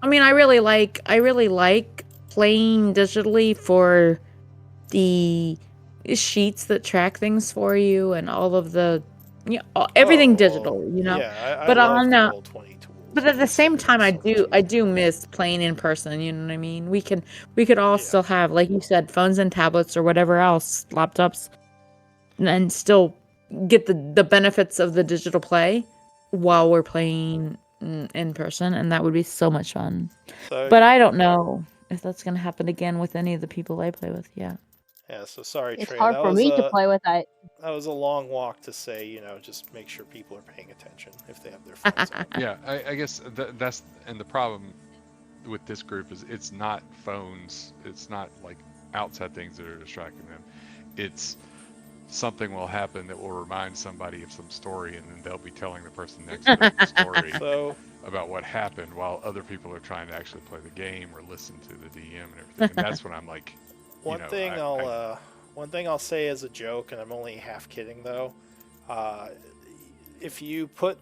I mean, I really like playing digitally for the sheets that track things for you and all of the everything digital, Yeah, I But love on the the Roll20 tools. but I at the just think same it's time, so much I easier. do miss playing in person. You know what I mean? We could all Yeah. still have, like you said, phones and tablets or whatever else, laptops, and still get the benefits of the digital play while we're playing in person, and that would be so much fun. So, But I don't know if that's gonna happen again with any of the people I play with. Yeah. yeah, so sorry, It's Trey. hard That for was me to play with that. that was a long walk to say, just make sure people are paying attention if they have their phones on. Yeah, I guess that's and the problem with this group is it's not phones. It's not like outside things that are distracting them. It's something will happen that will remind somebody of some story, and then they'll be telling the person next to them the story So, about what happened while other people are trying to actually play the game or listen to the DM and everything. And that's when I'm like, one thing I'll say as a joke, and I'm only half kidding though. If you put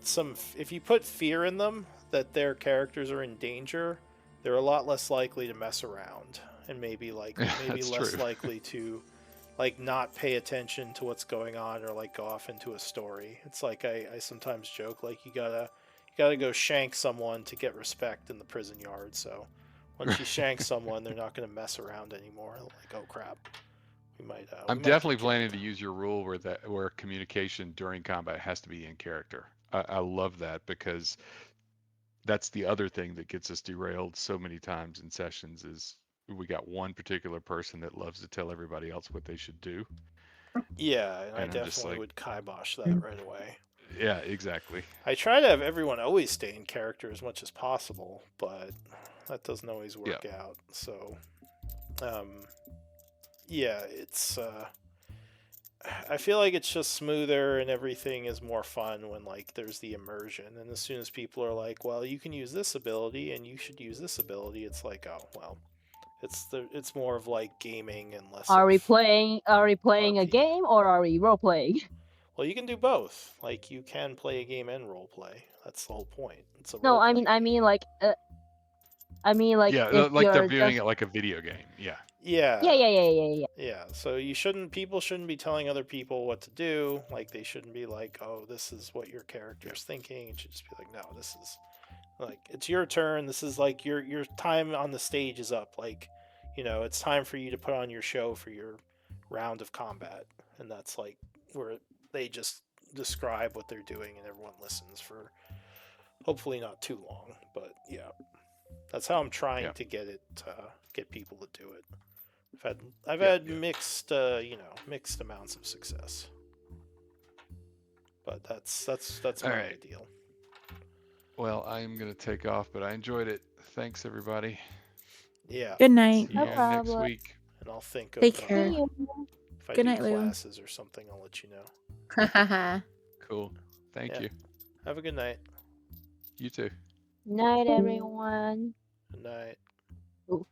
fear in them that their characters are in danger, they're a lot less likely to mess around, and maybe That's less true. likely to like not pay attention to what's going on or like go off into a story. It's like I sometimes joke like you gotta go shank someone to get respect in the prison yard. So once you shank someone, they're not gonna mess around anymore. Like, oh crap, we might. I'm definitely planning to use your rule where communication during combat has to be in character. I love that because that's the other thing that gets us derailed so many times in sessions is we got one particular person that loves to tell everybody else what they should do. Yeah, and I And I'm just definitely like, would kibosh that right away. yeah, exactly. I try to have everyone always stay in character as much as possible, but that doesn't always work out. So, yeah, it's I feel like it's just smoother and everything is more fun when like there's the immersion. And as soon as people are like, "Well, you can use this ability and you should use this ability," it's like, "Oh, well, it's more of like gaming and less Are of we playing a RP. game or are we role playing? Well, you can do both. Like you can play a game and role play. That's the whole point. It's a No, role play game. Yeah, if like they're you're viewing just it like a video game. Yeah. Yeah. Yeah, so people shouldn't be telling other people what to do. Like they shouldn't be like, "Oh, this is what your character's thinking." It should just be like, "No, this is like it's your turn. This is like your time on the stage is up. Like, it's time for you to put on your show for your round of combat." And that's like where they just describe what they're doing and everyone listens for hopefully not too long, but yeah. That's how I'm trying to get people to do it. I've had mixed mixed amounts of success, but that's All my right. ideal. Well, I'm gonna take off, but I enjoyed it. Thanks, everybody. Yeah, Good night. See No you next problem. week. and I'll think of Take care. See you. if I Good do night, Lou. classes or something, I'll let you know. Cool. Thank Yeah. you. Have a good night. You too. Night, everyone. Good night. Ooh.